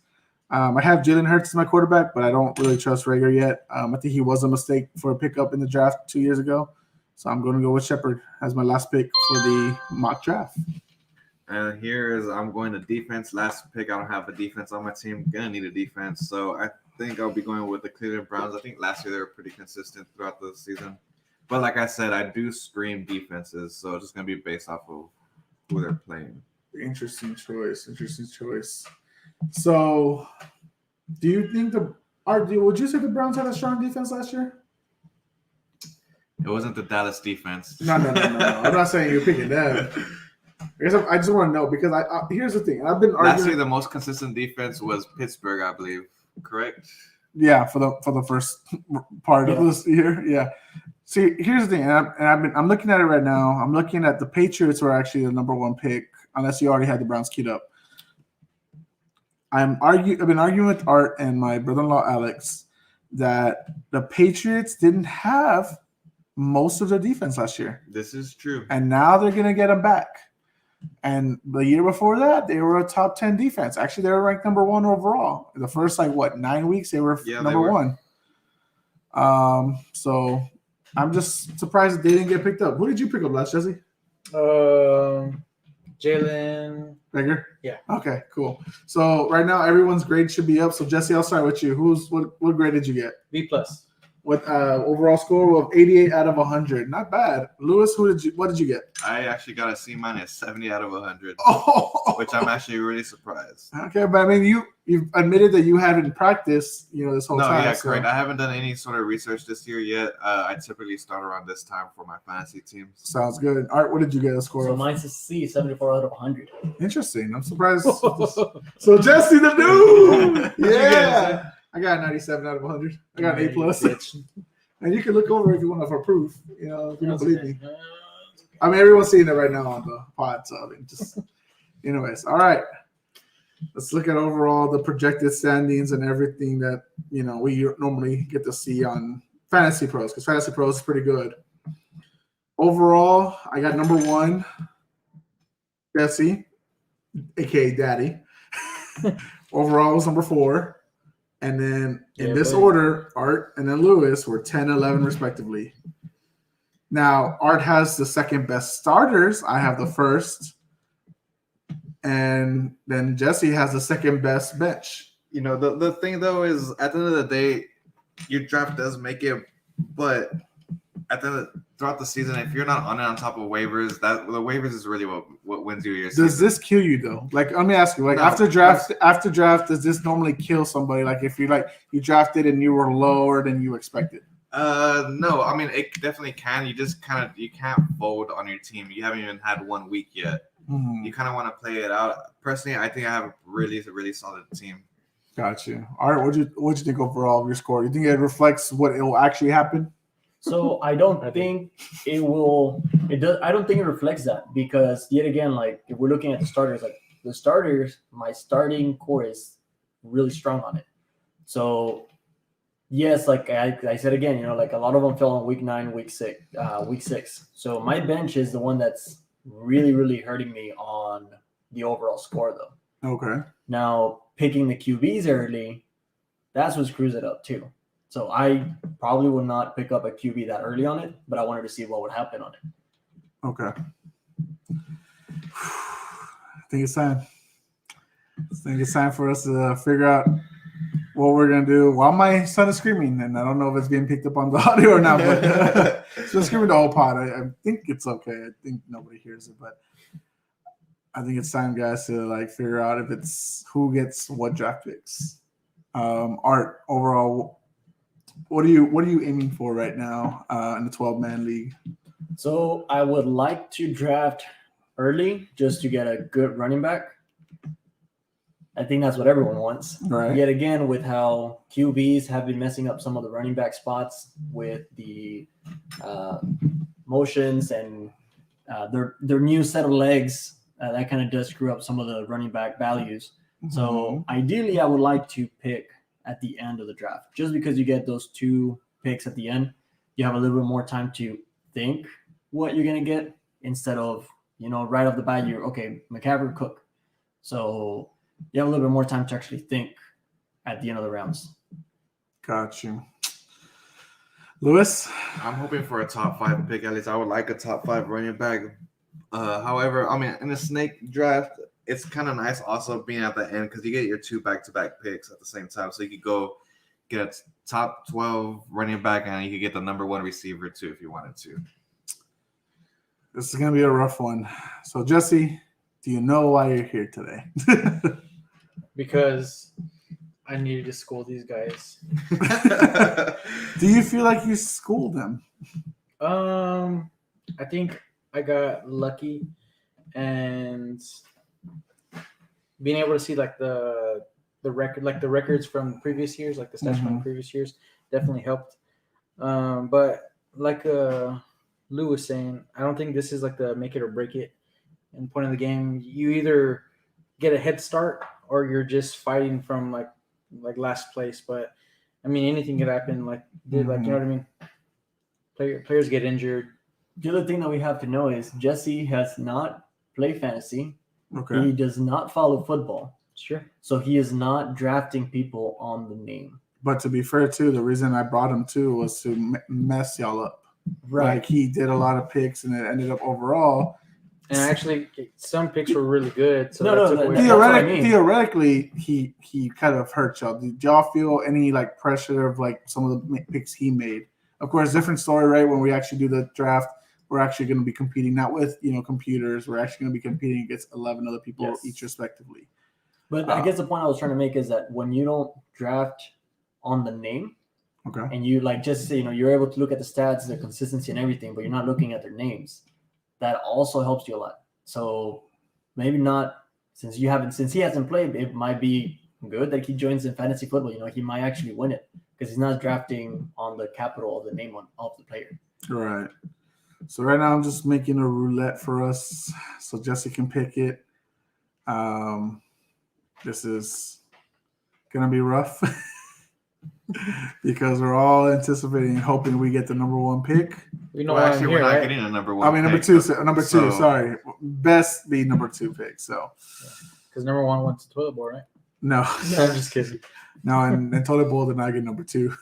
I have Jalen Hurts as my quarterback, but I don't really trust Reagor yet. I think he was a mistake for a pickup in the draft 2 years ago. So I'm going to go with Shepard as my last pick for the mock draft. And here is I'm going to defense. Last pick, I don't have a defense on my team. Gonna need a defense, so I think I'll be going with the Cleveland Browns. I think last year they were pretty consistent throughout the season, but like I said, I do scream defenses, so it's just gonna be based off of who they're playing. Interesting choice. Interesting choice. So, do you think would you say the Browns had a strong defense last year? It wasn't the Dallas defense. No. I'm not saying you're picking them. I just want to know because here's the thing. I've been arguing. Last year, the most consistent defense was Pittsburgh, I believe. Correct? Yeah, for the first part of this year. Yeah. See, here's the thing, I'm looking at it right now. I'm looking at the Patriots were actually the number one pick, unless you already had the Browns queued up. I've been arguing with Art and my brother-in-law Alex that the Patriots didn't have most of their defense last year. This is true. And now they're gonna get them back. And the year before that, they were a top 10 defense. Actually, they were ranked number one overall. The first 9 weeks, they were number one. So I'm just surprised that they didn't get picked up. Who did you pick up last, Jesse? Jalen Baker? Yeah. Okay, cool. So right now, everyone's grade should be up. So Jesse, I'll start with you. What grade did you get? B+. With overall score of 88 out of 100. Not bad. Lewis, what did you get? I actually got a C-, 70 out of 100, Oh, which I'm actually really surprised. Okay, but I mean, you've admitted that you haven't practiced, this whole time. No, yeah, so. correct. I haven't done any sort of research this year yet. I typically start around this time for my fantasy teams. Sounds good. Art, what did you get a score So of? mine's a C, 74 out of 100. Interesting. I'm surprised. So Jesse the dude. Yeah. I got a 97 out of 100. I got an A+. And you can look over if you want for proof. If you don't believe me. I mean, everyone's seeing it right now on the pod. So I mean, just anyways. All right. Let's look at overall the projected standings and everything that we normally get to see on Fantasy Pros, because Fantasy Pros is pretty good. Overall, I got number one, Jesse, aka Daddy. Overall was number 4. And then in this order, Art and then Lewis were 10, 11 respectively. Now, Art has the second best starters. I have the first. And then Jesse has the second best bench. The thing, though, is at the end of the day, your draft does make it. But throughout the season, if you're not on top of waivers, the waivers is really what wins you your season. Does this kill you though? Let me ask you. No, after draft, does this normally kill somebody? Like if you drafted and you were lower than you expected? No. I mean, it definitely can. You just you can't fold on your team. You haven't even had 1 week yet. Mm-hmm. You kind of want to play it out. Personally, I think I have a really, really solid team. Got you. All right. What'd you think overall of your score? You think it reflects what will actually happen? So I don't think it will. It does. I don't think it reflects that because yet again, if we're looking at the starters, my starting core is really strong on it. So yes, like I said again, a lot of them fell on week 9, week 6. So my bench is the one that's really, really hurting me on the overall score, though. Okay. Now picking the QBs early, that's what screws it up too. So I probably would not pick up a QB that early on it, but I wanted to see what would happen on it. Okay. I think it's time. I think it's time for us to figure out what we're going to do while my son is screaming. And I don't know if it's being picked up on the audio or not, but so screaming the whole pod. I think it's okay. I think nobody hears it, but I think it's time, guys, to figure out if it's who gets what draft picks. Art, overall, what are you aiming for right now in the 12-man league? So I would like to draft early just to get a good running back. I think that's what everyone wants. Right. Yet again, with how QBs have been messing up some of the running back spots with the motions and their new set of legs, that kind of does screw up some of the running back values. Mm-hmm. So ideally, I would like to pick at the end of the draft, just because you get those 2 picks at the end. You have a little bit more time to think what you're going to get instead of, right off the bat, McCaffrey, Cook. So you have a little bit more time to actually think at the end of the rounds. Got you. Lewis? I'm hoping for a top 5 pick. At least I would like a top 5 running back. However, I mean, in a snake draft, it's kind of nice also being at the end because you get your 2 back-to-back picks at the same time. So you could go get a top 12 running back and you could get the number 1 receiver too if you wanted to. This is going to be a rough one. So, Jesse, do you know why you're here today? Because I needed to school these guys. Do you feel like you schooled them? I think I got lucky, and being able to see like the records from previous years, like the stats from previous years, definitely helped. But like Lou was saying, I don't think this is like the make it or break it. And point of the game, you either get a head start or you're just fighting from like last place. But I mean, anything could happen. Like you know what I mean. Players get injured. The other thing that we have to know is Jesse has not played fantasy. Okay. He does not follow football. Sure. So he is not drafting people on the name. But to be fair, too, the reason I brought him, too, was to mess y'all up. Right. Like, he did a lot of picks, and it ended up overall. And actually, some picks were really good. So Theoretically, he kind of hurt y'all. Did y'all feel any, like, pressure of, like, some of the picks he made? Of course, different story, right? When we actually do the draft, we're actually going to be competing, not with, computers. We're actually going to be competing against 11 other people each respectively. But I guess the point I was trying to make is that when you don't draft on the name, okay, and you like just say, you're able to look at the stats, the consistency and everything, but you're not looking at their names, that also helps you a lot. So maybe not since he hasn't played, it might be good that he joins in fantasy football. He might actually win it because he's not drafting on the capital of the name of the player. Right. So right now I'm just making a roulette for us so Jesse can pick it. This is gonna be rough because we're all anticipating, hoping we get the number 1 pick. We're not getting a number 1. I mean, number two. Sorry, best be number 2 pick. So, because number 1 went to toilet bowl, right? No, I'm just kidding. No, and toilet bowl did not get number 2.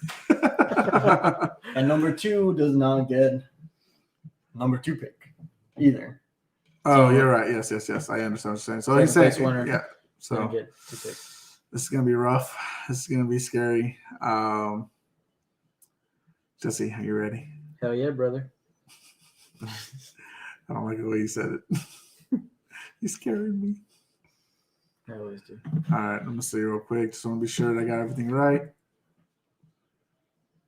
And number 2 does not get number 2 pick either. Oh, you're right. Yes. I understand what you're saying. So he's saying, yeah. So get 2 picks. This is gonna be rough. This is gonna be scary. Jesse, are you ready? Hell yeah, brother. I don't like the way you said it. You scared me. I always do. All right, I'm gonna say real quick. Just want to be sure that I got everything right.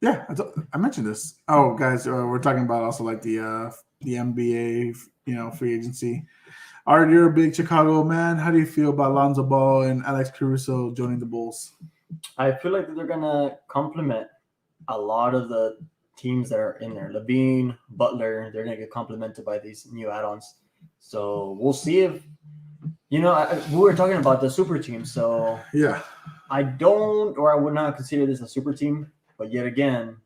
Yeah, I mentioned this. Oh, guys, we're talking about also like the NBA, free agency. Art, you're a big Chicago man. How do you feel about Lonzo Ball and Alex Caruso joining the Bulls? I feel like they're gonna complement a lot of the teams that are in there. Levine, Butler, they're gonna get complemented by these new add-ons. So we'll see if we were talking about the super team. So yeah, I would not consider this a super team. But yet again,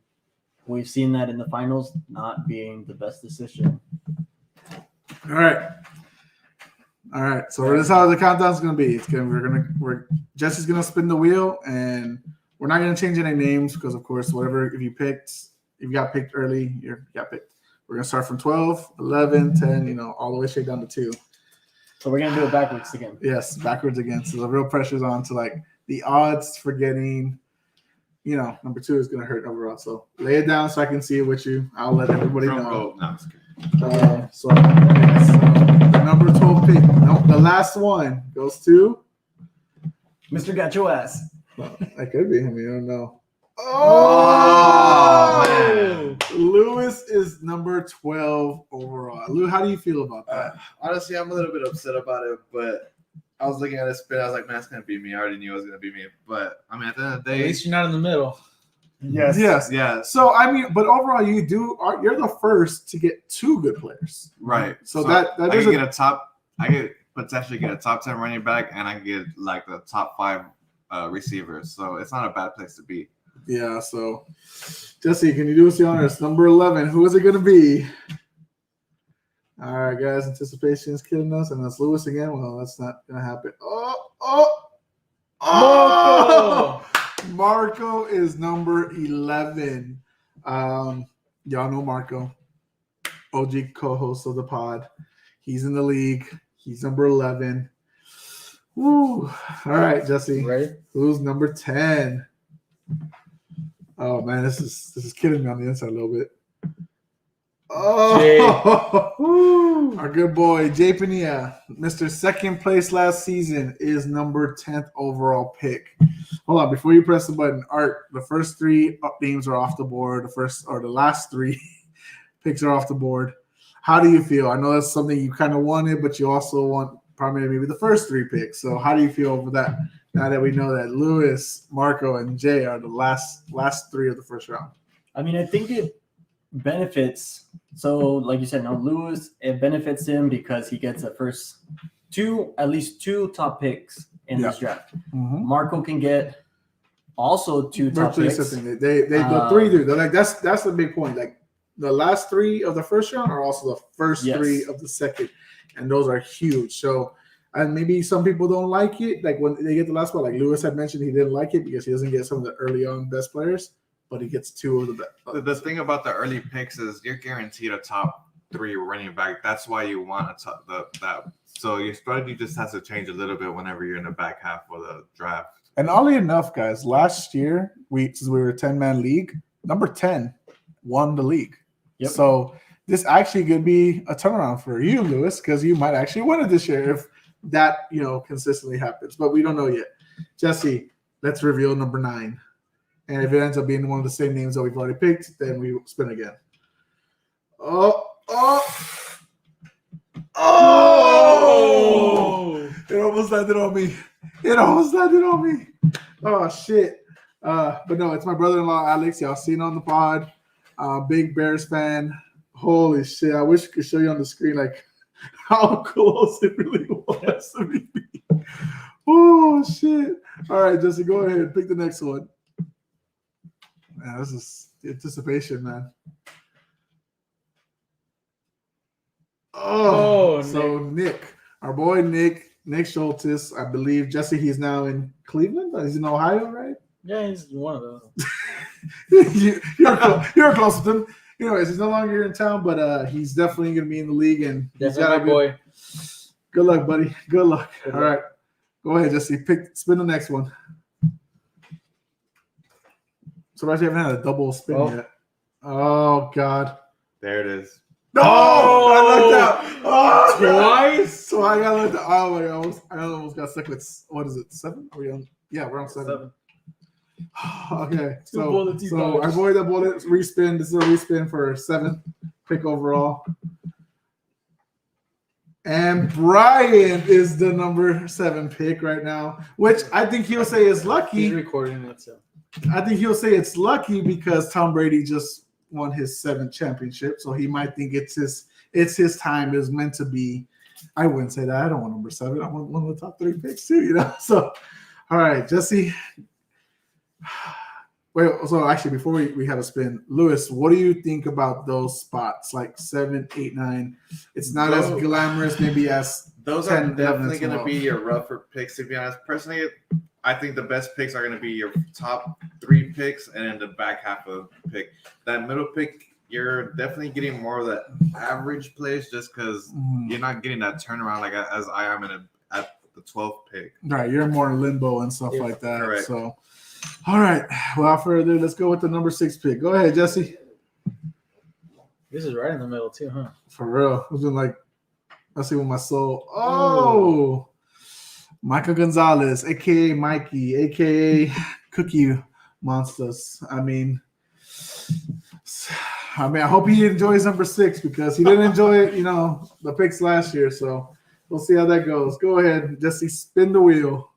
we've seen that in the finals not being the best decision. All right. So this is how the countdown's gonna be. Jesse's gonna spin the wheel, and we're not gonna change any names because, of course, if you got picked early, you got picked. We're gonna start from 12, 11, 10, all the way straight down to 2. So we're gonna do it backwards again. Yes, backwards again. So the real pressure's on to like the odds for getting. Number 2 is gonna hurt overall. So lay it down so I can see it with you. I'll let everybody know. So the number 12 pick. No, the last one goes to Mr. Got Your Ass. Well, that could be him. You don't know. Oh, man. Lewis is number 12 overall. Lou, how do you feel about that? Honestly, I'm a little bit upset about it, but I was looking at his spin. I was like, man, it's going to be me. I already knew it was going to be me. But, I mean, at the end of the day. At least you're not in the middle. Yes. So, I mean, but overall, you're the first to get 2 good players. Right. So that I could potentially get a top 10 running back, and I could get like the top 5 receivers. So it's not a bad place to be. Yeah. So, Jesse, can you do us the honors? Number 11. Who is it going to be? All right, guys. Anticipation is killing us, and that's Lewis again. Well, that's not going to happen. Marco is number 11. Y'all know Marco, OG co-host of the pod. He's in the league. He's number 11. Woo. All right, Jesse. Ready? Who's number 10? Oh man, this is killing me on the inside a little bit. Oh, our good boy Jay Pania, Mr. Second place last season, is number 10th overall pick. Hold on, before you press the button, Art, the first 3 names are off the board. The last 3 picks are off the board. How do you feel? I know that's something you kind of wanted, but you also want probably maybe the first 3 picks. So how do you feel over that? Now that we know that Lewis, Marco, and Jay are the last 3 of the first round. I mean, I think it benefits. So, like you said, now Lewis, it benefits him because he gets the first at least 2 top picks in this draft. Mm-hmm. Marco can get also 2 top picks. They go 3 through. They're like that's the big point. Like the last 3 of the first round are also the first 3 of the second, and those are huge. So. And maybe some people don't like it. Like when they get the last one, like Lewis had mentioned, he didn't like it because he doesn't get some of the early on best players, but he gets 2 of the best. The thing about the early picks is you're guaranteed a top 3 running back. That's why you want that. So your strategy just has to change a little bit whenever you're in the back half of the draft. And oddly enough, guys, last year since we were a 10-man league, number 10 won the league. Yep. So this actually could be a turnaround for you, Lewis, because you might actually win it this year if that consistently happens, but we don't know yet. Jesse, let's reveal number 9, and if it ends up being one of the same names that we've already picked, then we spin again. Oh! It almost landed on me. Oh shit! But no, it's my brother-in-law Alex. Y'all seen on the pod. Big Bears fan. Holy shit! I wish I could show you on the screen like how close it really was to me. Oh shit! All right, Jesse, go ahead. Pick the next one. Man, this is anticipation, man. Oh, so Nick, our boy Nick Schultes, I believe. Jesse, he's now in Cleveland. He's in Ohio, right? Yeah, he's one of those. You're close to him. Anyways, he's no longer in town, but he's definitely going to be in the league. And that's my boy. Good luck, buddy. Good luck. All right. Go ahead, Jesse. Spin the next one. So I haven't had a double spin yet. Oh, God. There it is. No! I looked out. Oh, twice? So I got looked out. Oh, my God. I almost got stuck with, what is it, 7? Are we on? Yeah, we're on 7. Okay, so our boy that bullet respin. This is a respin for 7th pick overall, and Brian is the number 7 pick right now, which I think he'll say is lucky. He's recording it, so I think he'll say it's lucky because Tom Brady just won his 7th championship, so he might think it's his time is meant to be. I wouldn't say that. I don't want number 7. I want one of the top 3 picks too. So, all right, Jesse. Wait, so actually, before we have a spin, Lewis, what do you think about those spots like 7, 8, 9? It's not as glamorous, maybe as those 10, are definitely going to be your rougher picks. To be honest, personally, I think the best picks are going to be your top 3 picks and then the back half of the pick. That middle pick, you're definitely getting more of that average plays just because you're not getting that turnaround like as I am at the 12th pick. Right, you're more in limbo and stuff like that. Correct. So. All right. Without further ado, let's go with the number 6 pick. Go ahead, Jesse. This is right in the middle too, huh? For real. It's been like, let's see with my soul. Oh, Michael Gonzalez, aka Mikey, aka Cookie Monsters. I mean, I hope he enjoys number 6 because he didn't enjoy it, the picks last year. So we'll see how that goes. Go ahead, Jesse. Spin the wheel.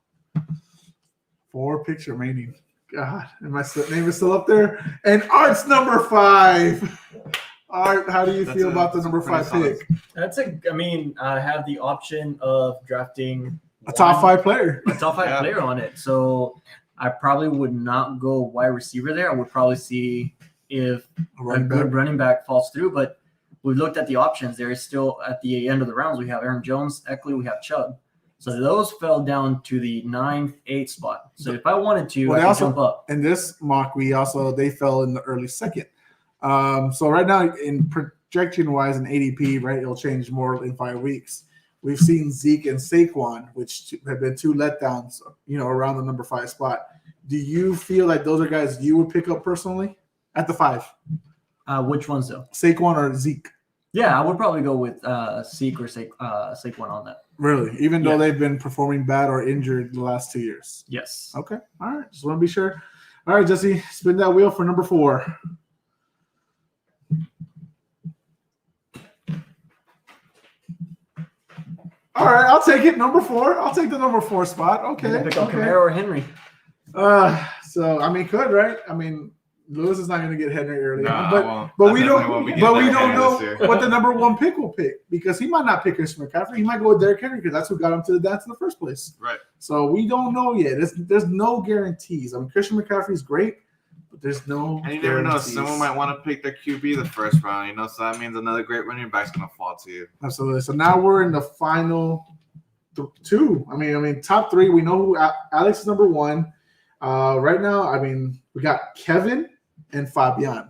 4 picks remaining. God, and my name is still up there. And Art's number 5. Art, how do you feel about the number 5 pick? I have the option of drafting a top 5 player. A top 5 player on it. So I probably would not go wide receiver there. I would probably see if a good running back falls through. But we looked at the options. There is still at the end of the rounds. We have Aaron Jones, Eckley, we have Chubb. So those fell down to the 9th, 8th spot. So if I wanted to, I could jump up. In this mock, they fell in the early 2nd. So right now, projection-wise and ADP, right, it'll change more in 5 weeks. We've seen Zeke and Saquon, which have been 2 letdowns, around the number 5 spot. Do you feel like those are guys you would pick up personally at the 5? Which ones though? Saquon or Zeke? Yeah, I would probably go with Zeke or Saquon on that. Really? Even though they've been performing bad or injured the last 2 years? Yes. Okay. All right. Just want to be sure. All right, Jesse, spin that wheel for number 4. All right, I'll take it. Number 4. I'll take the number 4 spot. Okay. Pick up Camaro or Henry. So I mean, could, right? I mean, Lewis is not going to get Henry early on, I but won't. we don't know this year. what the number 1 pick will pick, because he might not pick Christian McCaffrey. He might go with Derrick Henry because that's who got him to the dance in the first place. Right. So we don't know yet. There's no guarantees. I mean, Christian McCaffrey is great, but there's no. And you never know. guarantees. Someone might want to pick their QB the first round. So that means another great running back's going to fall to you. Absolutely. So now we're in the final 2. I mean, top 3. We know who Alex is number 1. Right now, I mean, we got Kevin and Fabian.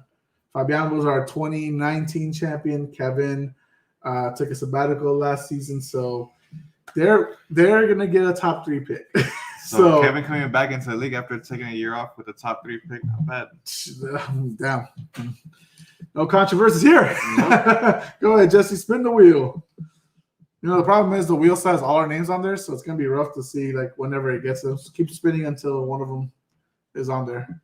Fabian was our 2019 champion. Kevin took a sabbatical last season, so they're gonna get a top 3 pick. So Kevin coming back into the league after taking a year off with a top 3 pick, not bad. Damn. No controversies here. Go ahead, Jesse. Spin the wheel. The problem is the wheel has all our names on there, so it's gonna be rough to see like whenever it gets them. Just keep spinning until one of them is on there.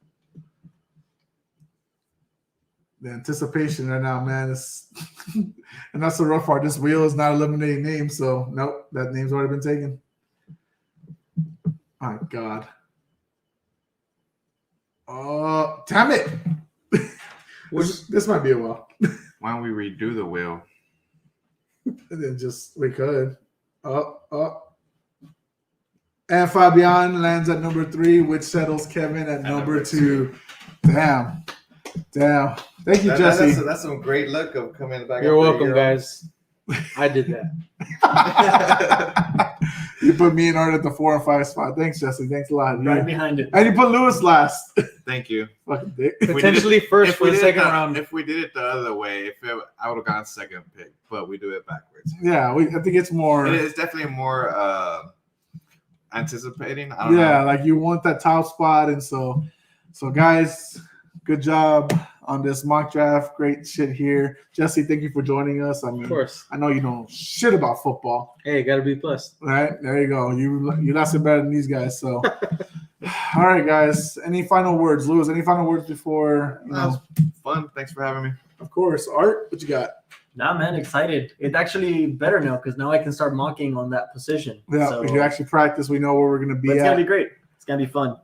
The anticipation right now, man, is and that's the rough part. This wheel is not eliminating names, so nope, that name's already been taken. My God. Oh, damn it. This might be a while. Why don't we redo the wheel? And then we could. And Fabian lands at number 3, which settles Kevin at number 2. Damn. Thank you, Jesse. That's some great luck of coming back. You're welcome, guys. I did that. You put me and Art at the 4 and 5 spot. Thanks, Jesse. Thanks a lot. Right behind it. And you put Lewis last. Thank you. Fucking dick. Potentially first for the second round. If we did it the other way, I would have gone second pick, but we do it backwards. Yeah, I think it's more. It's definitely more anticipating. I don't know. Like you want that top spot, and so guys, good job on this mock draft. Great shit here. Jesse, thank you for joining us. I mean, Of course. I know you know shit about football. Hey, gotta be plus. All right, there you go. You lasted better than these guys. So, all right, guys. Any final words, Lewis? Any final words before? That was fun. Thanks for having me. Of course. Art, what you got? Nah, man, excited. It's actually better now because now I can start mocking on that position. Yeah, So if you actually practice, we know where we're gonna be it's at. gonna be great. It's gonna be fun.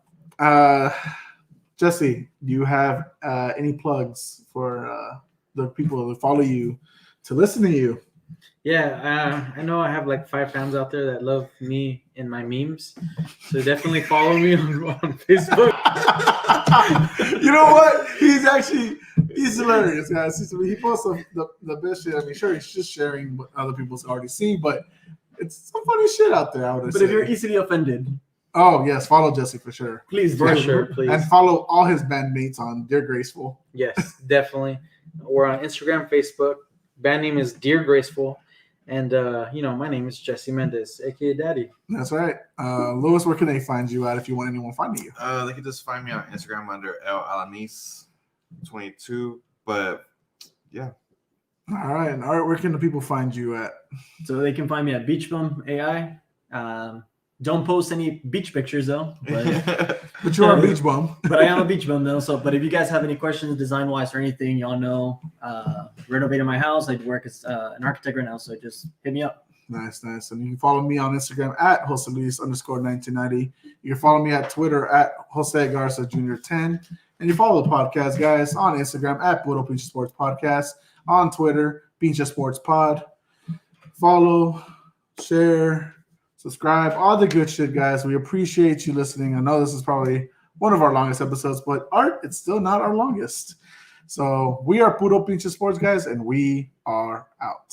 Jesse, do you have any plugs for the people that follow you to listen to you? Yeah, I know I have like 5 fans out there that love me and my memes. So definitely follow me on Facebook. You know what? He's hilarious, guys. He posts the best shit. I mean, sure, he's just sharing what other people's already seen, but it's some funny shit out there, I would But say. if you're easily offended, Oh, yes, follow Jesse for sure. please For do. sure, please. And follow all his bandmates on Dear Graceful. Yes, definitely. We're on Instagram, Facebook. Band name is Dear Graceful. And, my name is Jesse Mendez, a.k.a. Daddy. That's right. Lewis, where can they find you at if you want anyone finding you? They can just find me on Instagram under Alanis22. But yeah. All right. And Art, where can the people find you at? So they can find me at Beachbum AI. Don't post any beach pictures though. But, But you are a beach bum. but I am a beach bum though. So, but if you guys have any questions, design wise or anything, y'all know, renovating my house. I work as an architect right now, so just hit me up. Nice. And you can follow me on Instagram at @JoseLuis_1990. You can follow me at Twitter at Jose Garza Jr. 10. And you follow the podcast, guys, on Instagram at Puro Pinche Sports Podcast. On Twitter, Pinche Sports Pod. Follow, share, subscribe, all the good shit, guys. We appreciate you listening. I know this is probably one of our longest episodes, but Art, it's still not our longest. So we are Puro Pinche Sports, guys, and we are out.